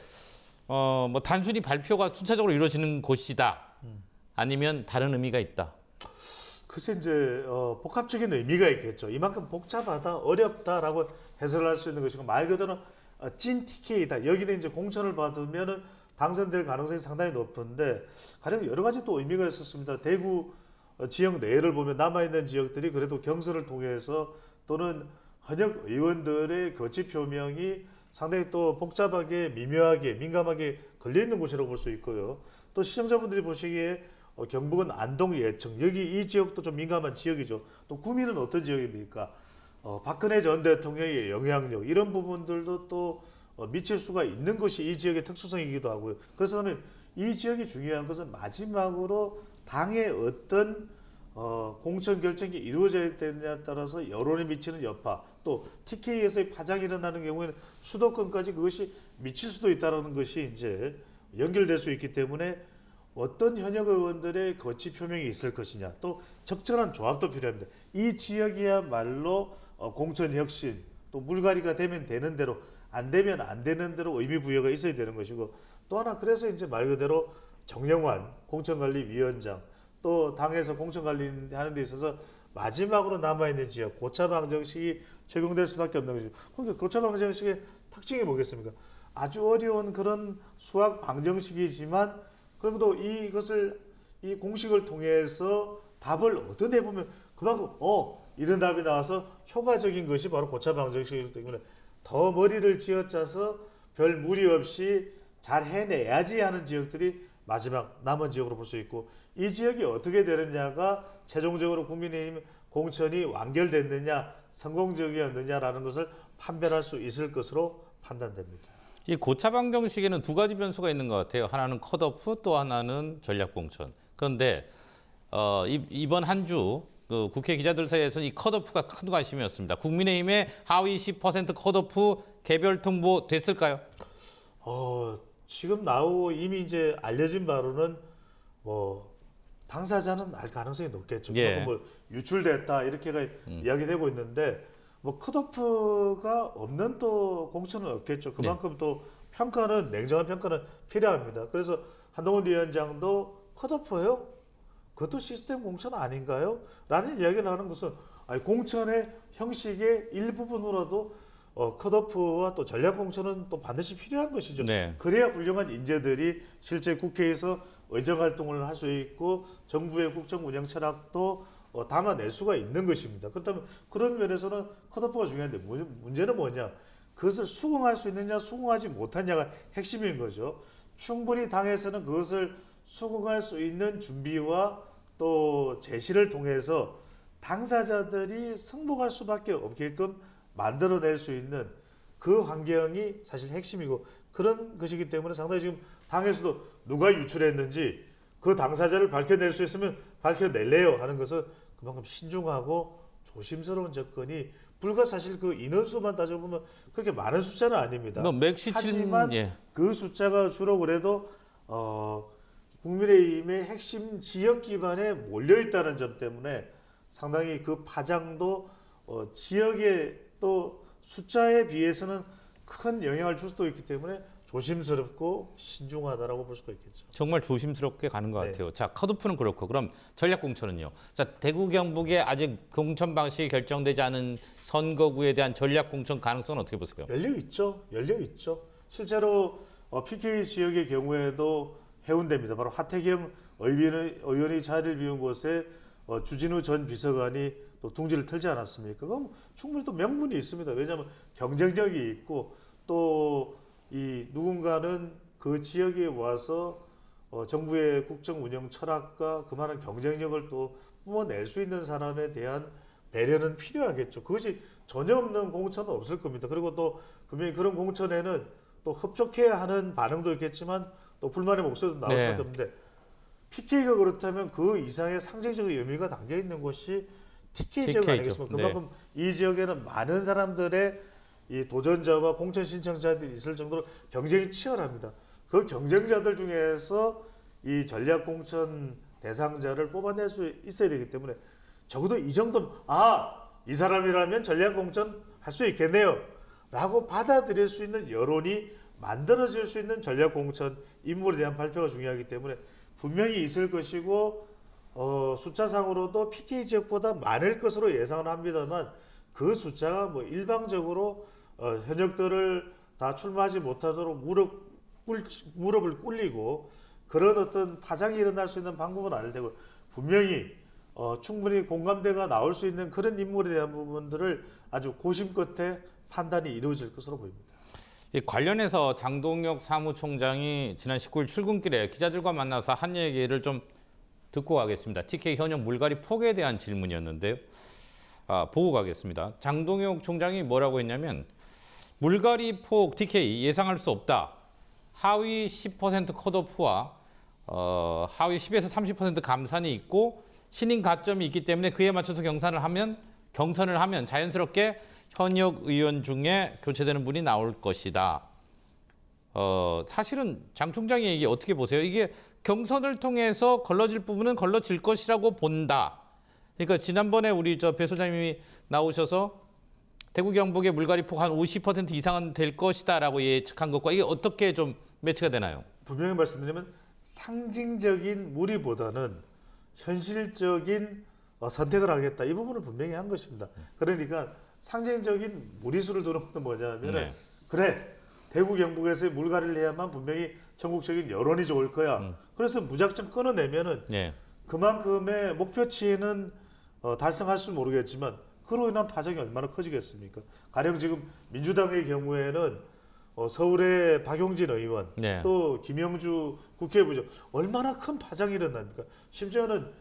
뭐 단순히 발표가 순차적으로 이루어지는 곳이다. 아니면 다른 의미가 있다. 글쎄 이제 복합적인 의미가 있겠죠. 이만큼 복잡하다, 어렵다라고 해석을 할 수 있는 것이고 말 그대로 찐 TK다. 여기는 이제 공천을 받으면은 당선될 가능성이 상당히 높은데 가령 여러 가지 또 의미가 있었습니다. 대구 지역 내를 보면 남아있는 지역들이 그래도 경선을 통해서 또는 현역 의원들의 거취 표명이 상당히 또 복잡하게 미묘하게 민감하게 걸려있는 곳이라고 볼 수 있고요. 또 시청자분들이 보시기에 경북은 안동, 예청 여기 이 지역도 좀 민감한 지역이죠. 또 구미는 어떤 지역입니까? 박근혜 전 대통령의 영향력 이런 부분들도 또 미칠 수가 있는 것이 이 지역의 특수성이기도 하고요. 그래서 저는 이 지역이 중요한 것은 마지막으로 당의 어떤 공천 결정이 이루어져야 되느냐에 따라서 여론이 미치는 여파, 또 TK에서의 파장이 일어나는 경우에는 수도권까지 그것이 미칠 수도 있다는 것이 이제 연결될 수 있기 때문에 어떤 현역 의원들의 거치 표명이 있을 것이냐, 또 적절한 조합도 필요합니다. 이 지역이야말로 공천 혁신, 또 물갈이가 되면 되는 대로, 안 되면 안 되는 대로 의미 부여가 있어야 되는 것이고, 또 하나 그래서 이제 말 그대로 정영환 공천관리위원장, 또 당에서 공천관리하는 데 있어서 마지막으로 남아있는 지역 고차 방정식이 적용될 수밖에 없는 것이죠. 그러니까 고차 방정식의 특징이 뭐겠습니까? 아주 어려운 그런 수학 방정식이지만 그래도 이것을 이 공식을 통해서 답을 얻어내보면 그만큼 이런 답이 나와서 효과적인 것이 바로 고차 방정식이기 때문에 더 머리를 쥐어짜서 별 무리 없이 잘 해내야지 하는 지역들이 마지막 남은 지역으로 볼 수 있고, 이 지역이 어떻게 되느냐가 최종적으로 국민의힘 공천이 완결됐느냐 성공적이었느냐라는 것을 판별할 수 있을 것으로 판단됩니다. 이 고차 방정식에는 두 가지 변수가 있는 것 같아요. 하나는 컷오프, 또 하나는 전략 공천. 그런데 이번 한 주 그 국회 기자들 사이에서는 이 컷오프가 큰 관심이었습니다. 국민의힘의 하위 10% 컷오프 개별 통보 됐을까요? 지금 이미 이제 알려진 바로는 당사자는 알 가능성이 높겠죠. 예. 뭐 유출됐다 이렇게가 이야기되고 있는데 컷오프가 없는 또 공천은 없겠죠. 그만큼 또 평가는 냉정한 평가는 필요합니다. 그래서 한동훈 위원장도 컷오프예요? 그것도 시스템 공천 아닌가요? 라는 이야기를 하는 것은 공천의 형식의 일부분으로도 컷오프와 또 전략 공천은 또 반드시 필요한 것이죠. 네. 그래야 훌륭한 인재들이 실제 국회에서 의정 활동을 할 수 있고 정부의 국정 운영 철학도 담아낼 수가 있는 것입니다. 그렇다면 그런 면에서는 컷오프가 중요한데 문제는 뭐냐? 그것을 수긍할 수 있느냐 수긍하지 못하냐가 핵심인 거죠. 충분히 당에서는 그것을 수긍할 수 있는 준비와 또 제시를 통해서 당사자들이 승복할 수밖에 없게끔 만들어낼 수 있는 그 환경이 사실 핵심이고 그런 것이기 때문에 상당히 지금 당에서도 누가 유출했는지 그 당사자를 밝혀낼 수 있으면 밝혀낼래요 하는 것은 그만큼 신중하고 조심스러운 접근이 불과 사실 그 인원수만 따져보면 그렇게 많은 숫자는 아닙니다. 하지만 그 숫자가 주로 그래도 국민의힘의 핵심 지역 기반에 몰려있다는 점 때문에 상당히 그 파장도 지역의 또 숫자에 비해서는 큰 영향을 줄 수도 있기 때문에 조심스럽고 신중하다라고 볼 수가 있겠죠. 정말 조심스럽게 가는 것 네. 같아요. 자, 컷오프는 그렇고 그럼 전략 공천은요. 자, 대구 경북에 아직 공천 방식이 결정되지 않은 선거구에 대한 전략 공천 가능성은 어떻게 보세요? 열려 있죠. 실제로 PK 지역의 경우에도 해운대입니다. 바로 하태경 의원이 자리를 비운 곳에 주진우 전 비서관이 또 둥지를 틀지 않았습니까? 그럼 충분히 또 명분이 있습니다. 왜냐하면 경쟁력이 있고 또 이 누군가는 그 지역에 와서 정부의 국정 운영 철학과 그만한 경쟁력을 또 뿜어낼 수 있는 사람에 대한 배려는 필요하겠죠. 그것이 전혀 없는 공천은 없을 겁니다. 그리고 또 분명히 그런 공천에는 또 협조해야 하는 반응도 있겠지만 또 불만의 목소리도 나올 수밖에 없는데 PK가 그렇다면 그 이상의 상징적 의미가 담겨 있는 것이 TK 지역 아니겠습니까? 그만큼 이 지역에는 많은 사람들의 이 도전자와 공천 신청자들이 있을 정도로 경쟁이 치열합니다. 그 경쟁자들 중에서 이 전략 공천 대상자를 뽑아낼 수 있어야 되기 때문에 적어도 이 정도는 이 사람이라면 전략 공천 할 수 있겠네요 라고 받아들일 수 있는 여론이 만들어질 수 있는 전략 공천 인물에 대한 발표가 중요하기 때문에 분명히 있을 것이고 숫자상으로도 PK 지역보다 많을 것으로 예상을 합니다만 그 숫자가 뭐 일방적으로 현역들을 다 출마하지 못하도록 무릎을 꿇리고 그런 어떤 파장이 일어날 수 있는 방법은 아닐 테고 분명히 충분히 공감대가 나올 수 있는 그런 인물에 대한 부분들을 아주 고심 끝에 판단이 이루어질 것으로 보입니다. 이 관련해서 장동혁 사무총장이 지난 19일 출근길에 기자들과 만나서 한 얘기를 좀 듣고 가겠습니다. TK 현역 물갈이 폭에 대한 질문이었는데요. 보고 가겠습니다. 장동혁 총장이 뭐라고 했냐면 물갈이 폭 TK 예상할 수 없다. 하위 10% 컷오프와 하위 10에서 30% 감산이 있고 신인 가점이 있기 때문에 그에 맞춰서 경선을 하면 자연스럽게 현역 의원 중에 교체되는 분이 나올 것이다. 사실은 장 총장의 얘기 어떻게 보세요? 이게 경선을 통해서 걸러질 부분은 걸러질 것이라고 본다. 그러니까 지난번에 우리 배 소장님이 나오셔서 대구 경북의 물갈이 폭 한 50% 이상은 될 것이다라고 예측한 것과 이게 어떻게 좀 매치가 되나요? 분명히 말씀드리면 상징적인 무리보다는 현실적인 선택을 하겠다. 이 부분을 분명히 한 것입니다. 그러니까 상징적인 무리수를 두는 것은 뭐냐면 네. 그래 대구 경북에서의 물갈이를 해야만 분명히 전국적인 여론이 좋을 거야. 그래서 무작정 끊어내면은 네. 그만큼의 목표치는 달성할 수 모르겠지만 그로 인한 파장이 얼마나 커지겠습니까? 가령 지금 민주당의 경우에는 서울의 박용진 의원 네. 또 김영주 국회부장 얼마나 큰 파장이 일어납니까? 심지어는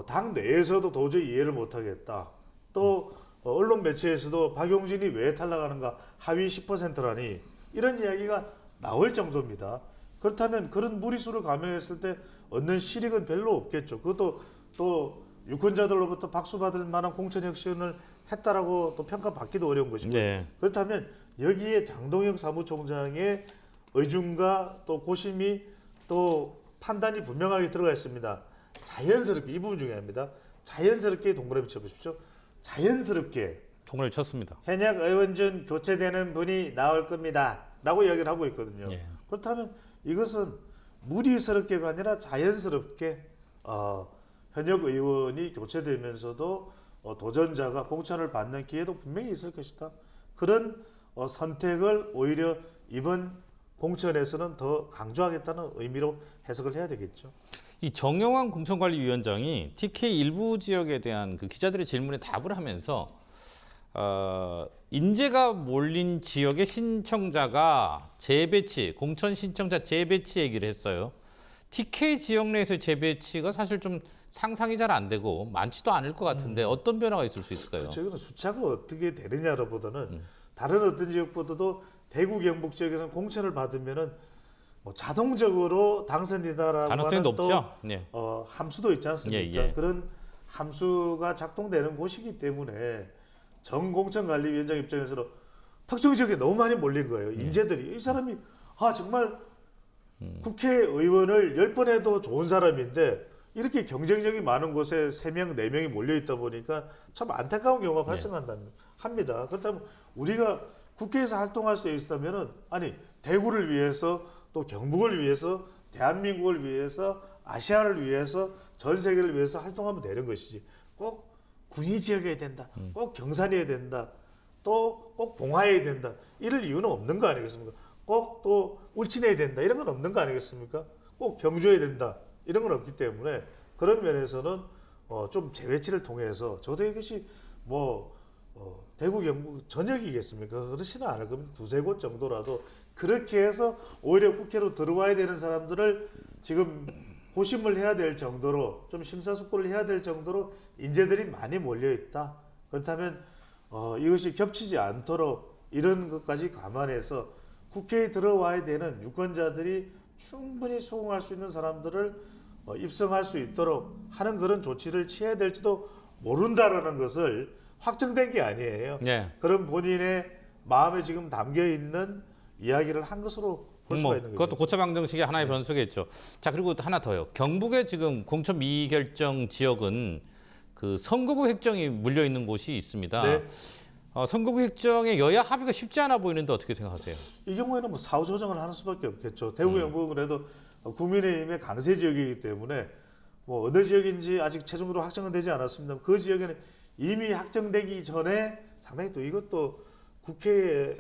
당 내에서도 도저히 이해를 못하겠다. 또 언론 매체에서도 박용진이 왜 탈락하는가 하위 10%라니 이런 이야기가 나올 정도입니다. 그렇다면 그런 무리수를 감행했을 때 얻는 실익은 별로 없겠죠. 그것도 또 유권자들로부터 박수받을 만한 공천혁신을 했다라고 또 평가받기도 어려운 것이고 네. 그렇다면 여기에 장동혁 사무총장의 의중과 또 고심이 또 판단이 분명하게 들어가 있습니다. 자연스럽게 이 부분 중요합니다. 자연스럽게 동그라미 쳐보십시오. 자연스럽게 통을 쳤습니다. 현역 의원 중 교체되는 분이 나올 겁니다. 라고 이야기를 하고 있거든요. 예. 그렇다면 이것은 무리스럽게가 아니라 자연스럽게 현역 의원이 교체되면서도 도전자가 공천을 받는 기회도 분명히 있을 것이다. 그런 선택을 오히려 이번 공천에서는 더 강조하겠다는 의미로 해석을 해야 되겠죠. 이 정영환 공천관리위원장이 TK 일부 지역에 대한 그 기자들의 질문에 답을 하면서 인재가 몰린 지역의 신청자가 재배치, 공천 신청자 재배치 얘기를 했어요. TK 지역 내에서의 재배치가 사실 좀 상상이 잘 안 되고 많지도 않을 것 같은데 어떤 변화가 있을 수 있을까요? 최근에 숫자가 어떻게 되느냐보다는 다른 어떤 지역보다도 대구 경북 지역에서는 공천을 받으면은 뭐 자동적으로 당선이다라고 가능성이 하는 높죠. 또 네. 함수도 있지 않습니까? 예, 예. 그런 함수가 작동되는 곳이기 때문에 정공천관리위원장 입장에서는 특정 지역에 너무 많이 몰린 거예요. 인재들이 이 사람이 정말 국회의원을 10번 해도 좋은 사람인데 이렇게 경쟁력이 많은 곳에 3명, 4명이 몰려있다 보니까 참 안타까운 경우가 발생합니다. 그렇다면 우리가 국회에서 활동할 수 있다면은 대구를 위해서 또 경북을 위해서 대한민국을 위해서 아시아를 위해서 전 세계를 위해서 활동하면 되는 것이지 꼭 군위 지역이어야 된다. 꼭 경산이어야 된다. 또 꼭 봉화해야 된다. 이럴 이유는 없는 거 아니겠습니까? 꼭 또 울진해야 된다. 이런 건 없는 거 아니겠습니까? 꼭 경주해야 된다. 이런 건 없기 때문에 그런 면에서는 좀 재배치를 통해서 저도 이것이 대구 경북 전역이겠습니까? 그렇지는 않을 겁니다. 2-3곳 정도라도 그렇게 해서 오히려 국회로 들어와야 되는 사람들을 지금 고심을 해야 될 정도로 좀 심사숙고를 해야 될 정도로 인재들이 많이 몰려 있다. 그렇다면 이것이 겹치지 않도록 이런 것까지 감안해서 국회에 들어와야 되는 유권자들이 충분히 수긍할 수 있는 사람들을 입성할 수 있도록 하는 그런 조치를 취해야 될지도 모른다라는 것을 확정된 게 아니에요. 네. 그런 본인의 마음에 지금 담겨 있는 이야기를 한 것으로 볼 수가 있는 거죠. 그것도 고차 방정식의 하나의 변수겠죠. 자, 그리고 하나 더요. 경북의 지금 공천 미결정 지역은 그 선거구 획정이 물려 있는 곳이 있습니다. 네. 선거구 획정의 여야 합의가 쉽지 않아 보이는데 어떻게 생각하세요? 이 경우에는 사후 조정을 하는 수밖에 없겠죠. 대구 경북은 그래도 국민의힘의 강세 지역이기 때문에 어느 지역인지 아직 최종적으로 확정은 되지 않았습니다. 그 지역에는 이미 확정되기 전에 상당히 또 이것도 국회에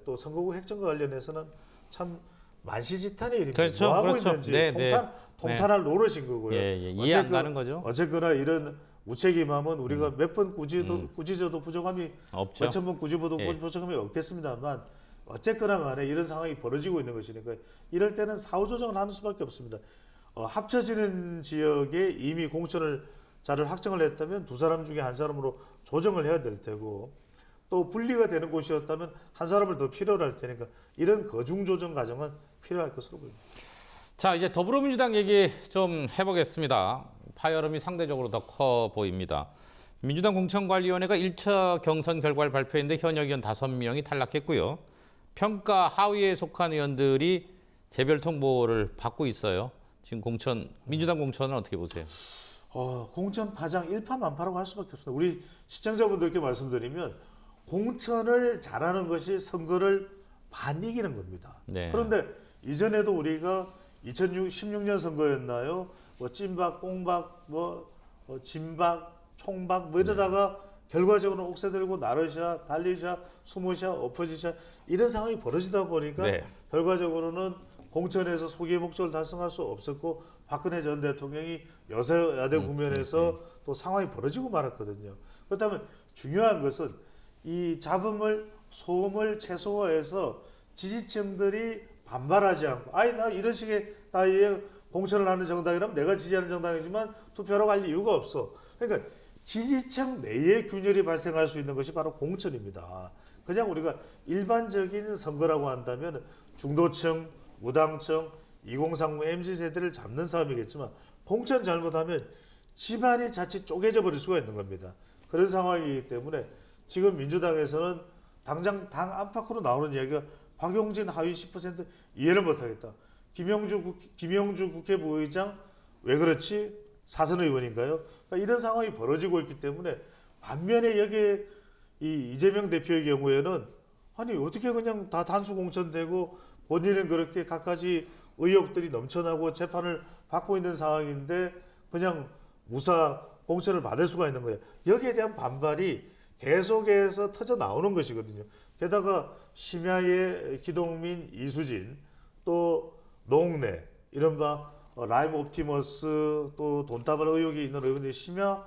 또 선거구 획정과 관련해서는 참 만시지탄의 일입니다. 그렇죠, 뭐 하고 그렇죠. 있는지 네, 통탄할 노릇인 거고요. 이해 안 가는 거죠. 어쨌거나 이런 무책임함은 우리가 몇 번 꾸짖어도 부정함이 없죠. 몇천 번 꾸짖어도 부정함이 없겠습니다만 어쨌거나 간에 이런 상황이 벌어지고 있는 것이니까 이럴 때는 사후 조정을 하는 수밖에 없습니다. 합쳐지는 지역에 이미 공천을 자를 확정을 했다면 두 사람 중에 한 사람으로 조정을 해야 될 테고 또 분리가 되는 곳이었다면 한 사람을 더 필요로 할 테니까 이런 거중 조정 과정은 필요할 것으로 보입니다. 자, 이제 더불어민주당 얘기 좀 해보겠습니다. 파열음이 상대적으로 더 커 보입니다. 민주당 공천관리위원회가 1차 경선 결과를 발표했는데 현역 의원 5명이 탈락했고요. 평가 하위에 속한 의원들이 재별 통보를 받고 있어요. 지금 민주당 공천은 어떻게 보세요? 공천 파장 일파만파라고 할 수밖에 없습니다. 우리 시청자분들께 말씀드리면 공천을 잘하는 것이 선거를 반 이기는 겁니다. 네. 그런데 이전에도 우리가 2016년 선거였나요? 뭐 찐박, 꽁박, 진박, 총박 이러다가 결과적으로 옥새 들고 나르샤, 달리샤, 수모샤, 엎어지샤 이런 상황이 벌어지다 보니까 네. 결과적으로는 공천에서 소기의 목적을 달성할 수 없었고 박근혜 전 대통령이 여야대 국면에서 또 상황이 벌어지고 말았거든요. 그렇다면 중요한 것은 이 잡음을 소음을 최소화해서 지지층들이 반발하지 않고 나 이런 식의 따위에 공천을 하는 정당이라면 내가 지지하는 정당이지만 투표하러 갈 이유가 없어. 그러니까 지지층 내에 균열이 발생할 수 있는 것이 바로 공천입니다. 그냥 우리가 일반적인 선거라고 한다면 중도층, 무당층, 2030 MZ세대를 잡는 싸움이겠지만 공천 잘못하면 집안이 자칫 쪼개져 버릴 수가 있는 겁니다. 그런 상황이기 때문에 지금 민주당에서는 당장 당 안팎으로 나오는 이야기가 박용진 하위 10% 이해를 못하겠다. 김영주 국회 부의장 왜 그렇지? 사선 의원인가요? 그러니까 이런 상황이 벌어지고 있기 때문에 반면에 여기에 이 이재명 대표의 경우에는 아니 어떻게 그냥 다 단수 공천되고 본인은 그렇게 갖가지 의혹들이 넘쳐나고 재판을 받고 있는 상황인데 그냥 무사 공천을 받을 수가 있는 거예요. 여기에 대한 반발이 계속해서 터져 나오는 것이거든요. 게다가 심야의 기동민, 이수진, 또 노웅래, 이른바 라임 옵티머스, 또 돈다발 의혹이 있는 의원들이 심야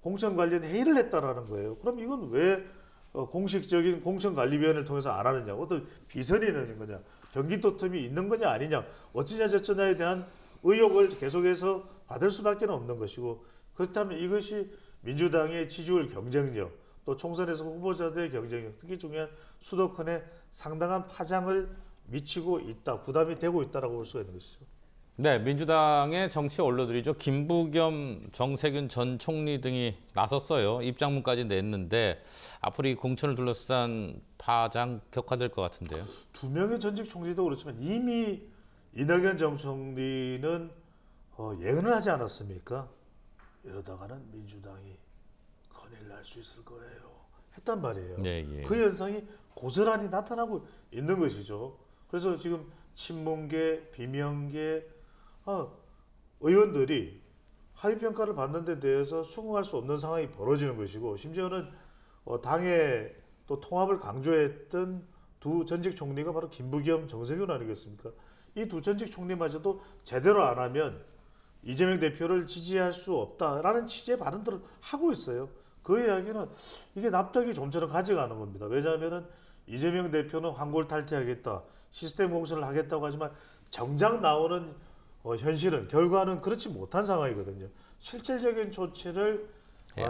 공천 관련 회의를 했다라는 거예요. 그럼 이건 왜 공식적인 공천관리위원회를 통해서 안 하느냐? 어떤 비선이 있는 거냐? 경기도 틈이 있는 거냐 아니냐? 어찌냐 저쩌냐에 대한 의혹을 계속해서 받을 수밖에 없는 것이고 그렇다면 이것이 민주당의 지지율 경쟁력 또 총선에서 후보자들의 경쟁력 특히 중요한 수도권에 상당한 파장을 미치고 있다. 부담이 되고 있다라고 볼 수가 있는 것이죠. 네, 민주당의 정치 언론들이죠. 김부겸, 정세균 전 총리 등이 나섰어요. 입장문까지 냈는데 앞으로 이 공천을 둘러싼 파장 격화될 것 같은데요. 두 명의 전직 총리도 그렇지만 이미 이낙연 전 총리는 예언을 하지 않았습니까? 이러다가는 민주당이 큰일 날 수 있을 거예요. 했단 말이에요. 네, 예. 그 현상이 고스란히 나타나고 있는 것이죠. 그래서 지금 친문계, 비명계 의원들이 하위평가를 받는 데 대해서 수긍할 수 없는 상황이 벌어지는 것이고 심지어는 당의 또 통합을 강조했던 두 전직 총리가 바로 김부겸, 정세균 아니겠습니까? 이 두 전직 총리마저도 제대로 안 하면 이재명 대표를 지지할 수 없다라는 취지의 발언들을 하고 있어요. 그 이야기는 이게 납득이 좀처럼 가져가는 겁니다. 왜냐하면 이재명 대표는 황골 탈퇴하겠다, 시스템 공천을 하겠다고 하지만 정작 나오는 현실은 결과는 그렇지 못한 상황이거든요. 실질적인 조치를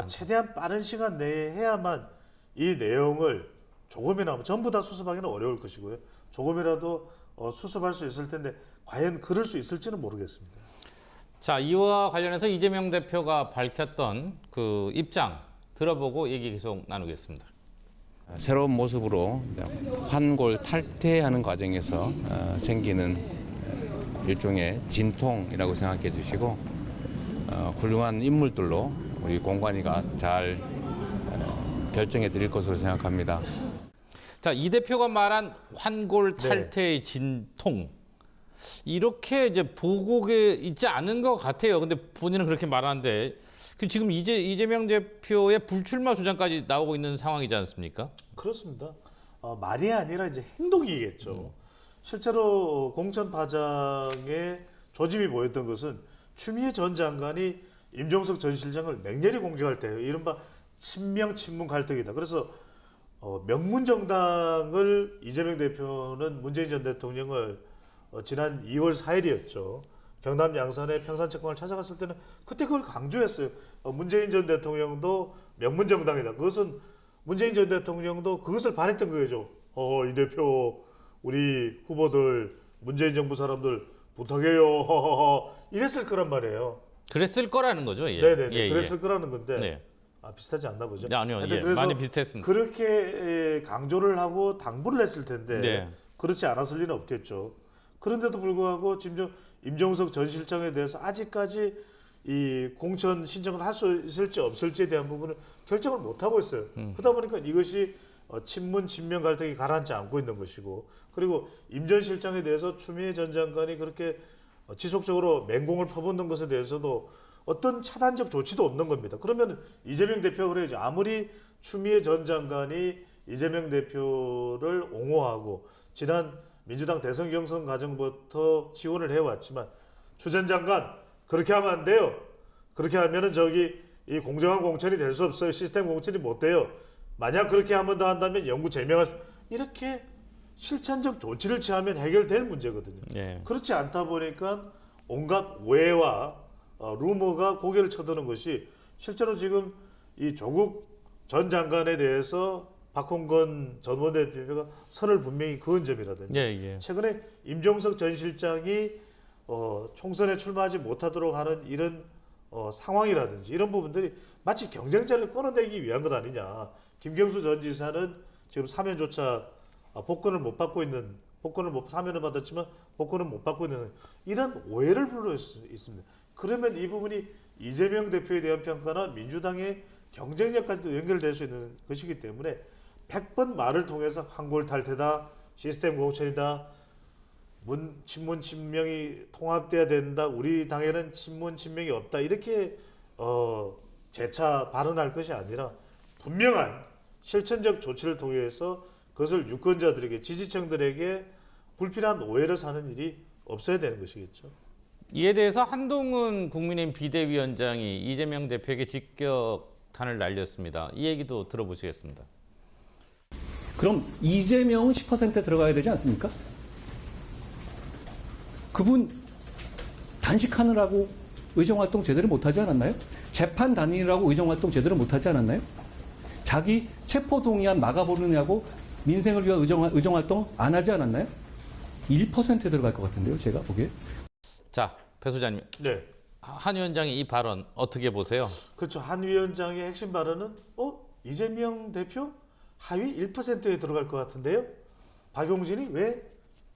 최대한 빠른 시간 내에 해야만 이 내용을 조금이나마 전부 다 수습하기는 어려울 것이고요. 조금이라도 수습할 수 있을 텐데 과연 그럴 수 있을지는 모르겠습니다. 자, 이와 관련해서 이재명 대표가 밝혔던 그 입장 들어보고 얘기 계속 나누겠습니다. 새로운 모습으로 환골 탈퇴하는 과정에서 생기는 일종의 진통이라고 생각해 주시고 훌륭한 인물들로 우리 공관위가 잘 결정해 드릴 것으로 생각합니다. 자, 이 대표가 말한 환골 탈퇴의 진통 이렇게 이제 보고에 있지 않은 것 같아요. 근데 본인은 그렇게 말하는데 지금 이재명 대표의 불출마 주장까지 나오고 있는 상황이지 않습니까? 그렇습니다. 말이 아니라 이제 행동이겠죠. 실제로 공천 파장에 조짐이 보였던 것은 추미애 전 장관이 임종석 전 실장을 맹렬히 공격할 때 이른바 친명 친문 갈등이다. 그래서 명문 정당을 이재명 대표는 문재인 전 대통령을 지난 2월 4일이었죠. 경남 양산의 평산책방을 찾아갔을 때는 그때 그걸 강조했어요. 문재인 전 대통령도 명문정당이다. 그것은 문재인 전 대통령도 그것을 바랬던 거죠. 이 대표 우리 후보들 문재인 정부 사람들 부탁해요. 허허허 이랬을 거란 말이에요. 그랬을 거라는 거죠. 예. 네네. 예, 그랬을 거라는 건데 네. 비슷하지 않나 보죠. 네, 아니요. 하여튼 예. 그래서 많이 비슷했습니다. 그렇게 강조를 하고 당부를 했을 텐데 네. 그렇지 않았을 리는 없겠죠. 그런데도 불구하고 지금 임종석 전 실장에 대해서 아직까지 이 공천 신청을 할 수 있을지 없을지에 대한 부분을 결정을 못 하고 있어요. 그러다 보니까 이것이 친문 친명 갈등이 가라앉지 않고 있는 것이고, 그리고 임 전 실장에 대해서 추미애 전 장관이 그렇게 지속적으로 맹공을 퍼붓는 것에 대해서도 어떤 차단적 조치도 없는 겁니다. 그러면 이재명 대표가 그래야죠. 아무리 추미애 전 장관이 이재명 대표를 옹호하고 지난 민주당 대선 경선 과정부터 지원을 해왔지만 추 전 장관 그렇게 하면 안 돼요. 그렇게 하면은 이 공정한 공천이 될 수 없어요. 시스템 공천이 못 돼요. 만약 그렇게 한 번 더 한다면 영구 제명할 수 이렇게 실천적 조치를 취하면 해결될 문제거든요. 예. 그렇지 않다 보니까 온갖 오해와 루머가 고개를 쳐드는 것이 실제로 지금 이 조국 전 장관에 대해서 박홍건 전 원내대표가 선을 분명히 그은 점이라든지 예. 최근에 임종석 전 실장이 총선에 출마하지 못하도록 하는 이런 상황이라든지 이런 부분들이 마치 경쟁자를 끌어내기 위한 것 아니냐. 김경수 전 지사는 지금 사면조차 복권을 못 받고 있는 사면을 받았지만 복권을 못 받고 있는 이런 오해를 불러올 수 있습니다. 그러면 이 부분이 이재명 대표에 대한 평가나 민주당의 경쟁력까지도 연결될 수 있는 것이기 때문에 100번 말을 통해서 환골탈태다, 시스템 공천이다, 친문 친명이 통합돼야 된다, 우리 당에는 친문 친명이 없다 이렇게 재차 발언할 것이 아니라 분명한 실천적 조치를 통해서 그것을 유권자들에게 지지층들에게 불필요한 오해를 사는 일이 없어야 되는 것이겠죠. 이에 대해서 한동훈 국민의힘 비대위원장이 이재명 대표에게 직격탄을 날렸습니다. 이 얘기도 들어보시겠습니다. 그럼 이재명은 10% 들어가야 되지 않습니까? 그분 단식하느라고 의정활동 제대로 못하지 않았나요? 재판 다니느라고 의정활동 제대로 못하지 않았나요? 자기 체포동의안 막아보느냐고 민생을 위한 의정활동 안 하지 않았나요? 1% 들어갈 것 같은데요, 제가 보기에. 자, 배 소장님. 네. 한 위원장이 이 발언 어떻게 보세요? 그렇죠. 한 위원장의 핵심 발언은 이재명 대표 하위 1%에 들어갈 것 같은데요. 박용진이 왜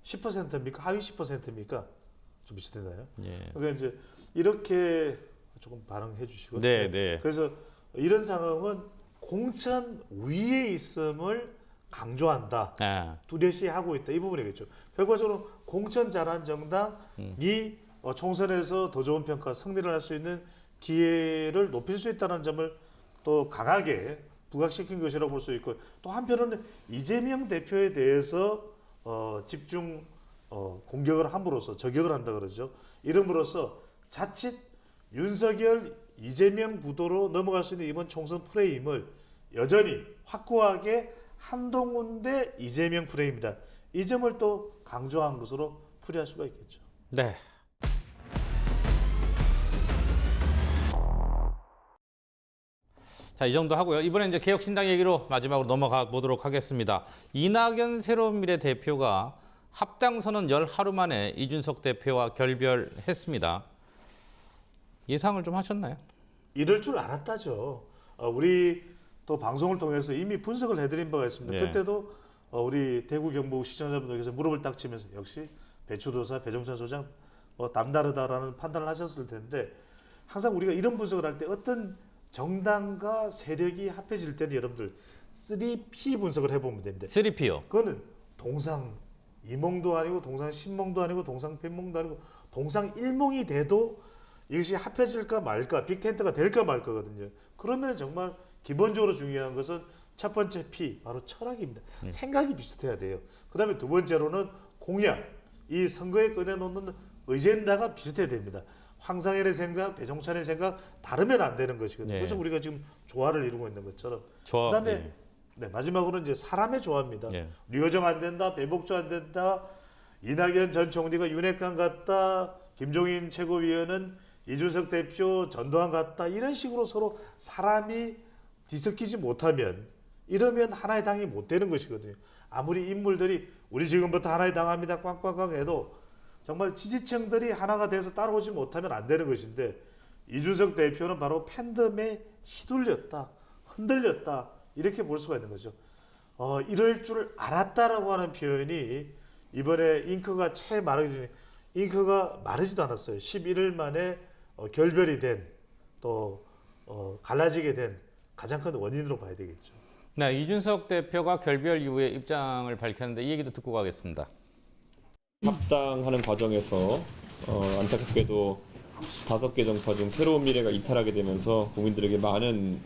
10%입니까? 하위 10%입니까? 좀 비슷했나요? 예. 그러니까 이제 이렇게 조금 반응해 주시고. 네. 그래서 이런 상황은 공천 위에 있음을 강조한다. 뚜렷이 하고 있다. 이 부분이겠죠. 결과적으로 공천 잘한 정당이 총선에서 더 좋은 평가, 승리를 할 수 있는 기회를 높일 수 있다는 점을 또 강하게 부각시킨 것이라고 볼 수 있고, 또 한편으로는 이재명 대표에 대해서 집중 공격을 함으로써 저격을 한다 그러죠. 이름으로써 자칫 윤석열 이재명 구도로 넘어갈 수 있는 이번 총선 프레임을 여전히 확고하게 한동훈 대 이재명 프레임이다. 이 점을 또 강조한 것으로 풀이할 수가 있겠죠. 네. 자, 이 정도 하고요. 이번에 이제 개혁신당 얘기로 마지막으로 넘어가 보도록 하겠습니다. 이낙연 새로운 미래 대표가 합당선언 열 하루 만에 이준석 대표와 결별했습니다. 예상을 좀 하셨나요? 이럴 줄 알았다죠. 우리 또 방송을 통해서 이미 분석을 해드린 바가 있습니다. 네. 그때도 우리 대구 경북 시청자분들께서 무릎을 딱 치면서 역시 배추도사 배종찬 소장 남다르다라는 판단을 하셨을 텐데, 항상 우리가 이런 분석을 할 때 어떤 정당과 세력이 합해질 때는 여러분들 3P 분석을 해보면 됩니다. 3P요. 그거는 동상 이몽도 아니고 동상 신몽도 아니고 동상 빈몽도 아니고 동상 일몽이 돼도 이것이 합해질까 말까, 빅텐트가 될까 말까거든요. 그러면 정말 기본적으로 중요한 것은 첫 번째 P, 바로 철학입니다. 생각이 비슷해야 돼요. 그 다음에 두 번째로는 공약, 이 선거에 꺼내놓는 의젠다가 비슷해야 됩니다. 황상현의 생각, 배종찬의 생각 다르면 안 되는 것이거든요. 네. 그래서 우리가 지금 조화를 이루고 있는 것처럼. 조화, 그다음에 마지막으로 이제 사람의 조화입니다. 류호정 안 된다, 배복주 안 된다, 이낙연 전 총리가 윤핵관 같다, 김종인 최고위원은 이준석 대표 전두환 같다 이런 식으로 서로 사람이 뒤섞이지 못하면 이러면 하나의 당이 못 되는 것이거든요. 아무리 인물들이 우리 지금부터 하나의 당합니다 꽝꽝꽝 해도 정말 지지층들이 하나가 돼서 따라오지 못하면 안 되는 것인데 이준석 대표는 바로 팬덤에 휘둘렸다, 흔들렸다 이렇게 볼 수가 있는 거죠. 이럴 줄 알았다라고 하는 표현이 이번에 잉크가 채 마르기 잉크가 마르지도 않았어요. 11일 만에 결별이 된 또 갈라지게 된 가장 큰 원인으로 봐야 되겠죠. 네, 이준석 대표가 결별 이후에 입장을 밝혔는데 이 얘기도 듣고 가겠습니다. 합당하는 과정에서 안타깝게도 5개 정파 중 새로운 미래가 이탈하게 되면서 국민들에게 많은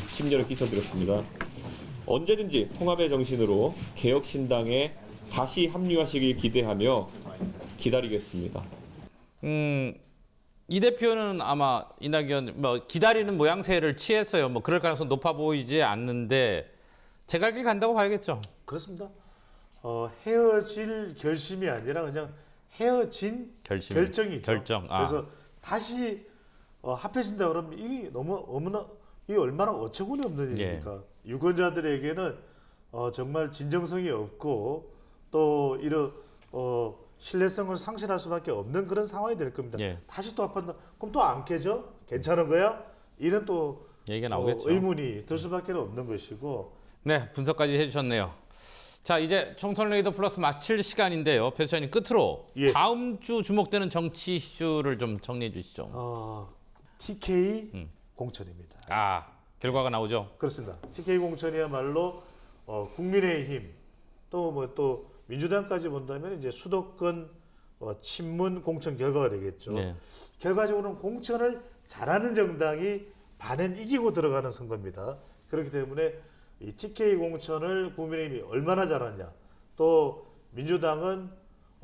심려를 끼쳐드렸습니다. 언제든지 통합의 정신으로 개혁신당에 다시 합류하시길 기대하며 기다리겠습니다. 이 대표는 아마 이낙연 기다리는 모양새를 취했어요. 그럴 가능성 높아 보이지 않는데 제 갈 길 간다고 봐야겠죠. 그렇습니다. 헤어질 결심이 아니라 그냥 헤어진 결정이죠. 결정. 그래서 다시 합해진다 그러면 이게 이게 얼마나 어처구니 없는 일입니까? 유권자들에게는 정말 진정성이 없고 또 이런 신뢰성을 상실할 수밖에 없는 그런 상황이 될 겁니다. 다시 또 합한다. 그럼 또 안 깨져? 괜찮은 거야? 이런 또 얘기가 나오겠죠. 의문이 들 수밖에 없는 것이고. 네, 분석까지 해주셨네요. 자, 이제 총선 레이더 플러스 마칠 시간인데요. 배수장님 끝으로 다음 주 주목되는 정치 이슈를 좀 정리해 주시죠. TK 공천입니다. 결과가 나오죠. 그렇습니다. TK 공천이야말로 국민의힘 또 민주당까지 본다면 이제 수도권 친문 공천 결과가 되겠죠. 결과적으로는 공천을 잘하는 정당이 반은 이기고 들어가는 선거입니다. 그렇기 때문에 이 TK 공천을 국민의힘이 얼마나 잘하냐, 또 민주당은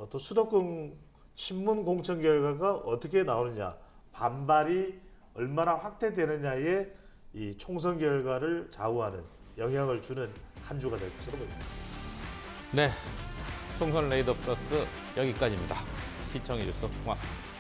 또 수도권 친문 공천 결과가 어떻게 나오느냐, 반발이 얼마나 확대되느냐에 이 총선 결과를 좌우하는 영향을 주는 한 주가 될 것으로 보입니다. 네, 총선 레이더 플러스 여기까지입니다. 시청해 주셔서 고맙습니다.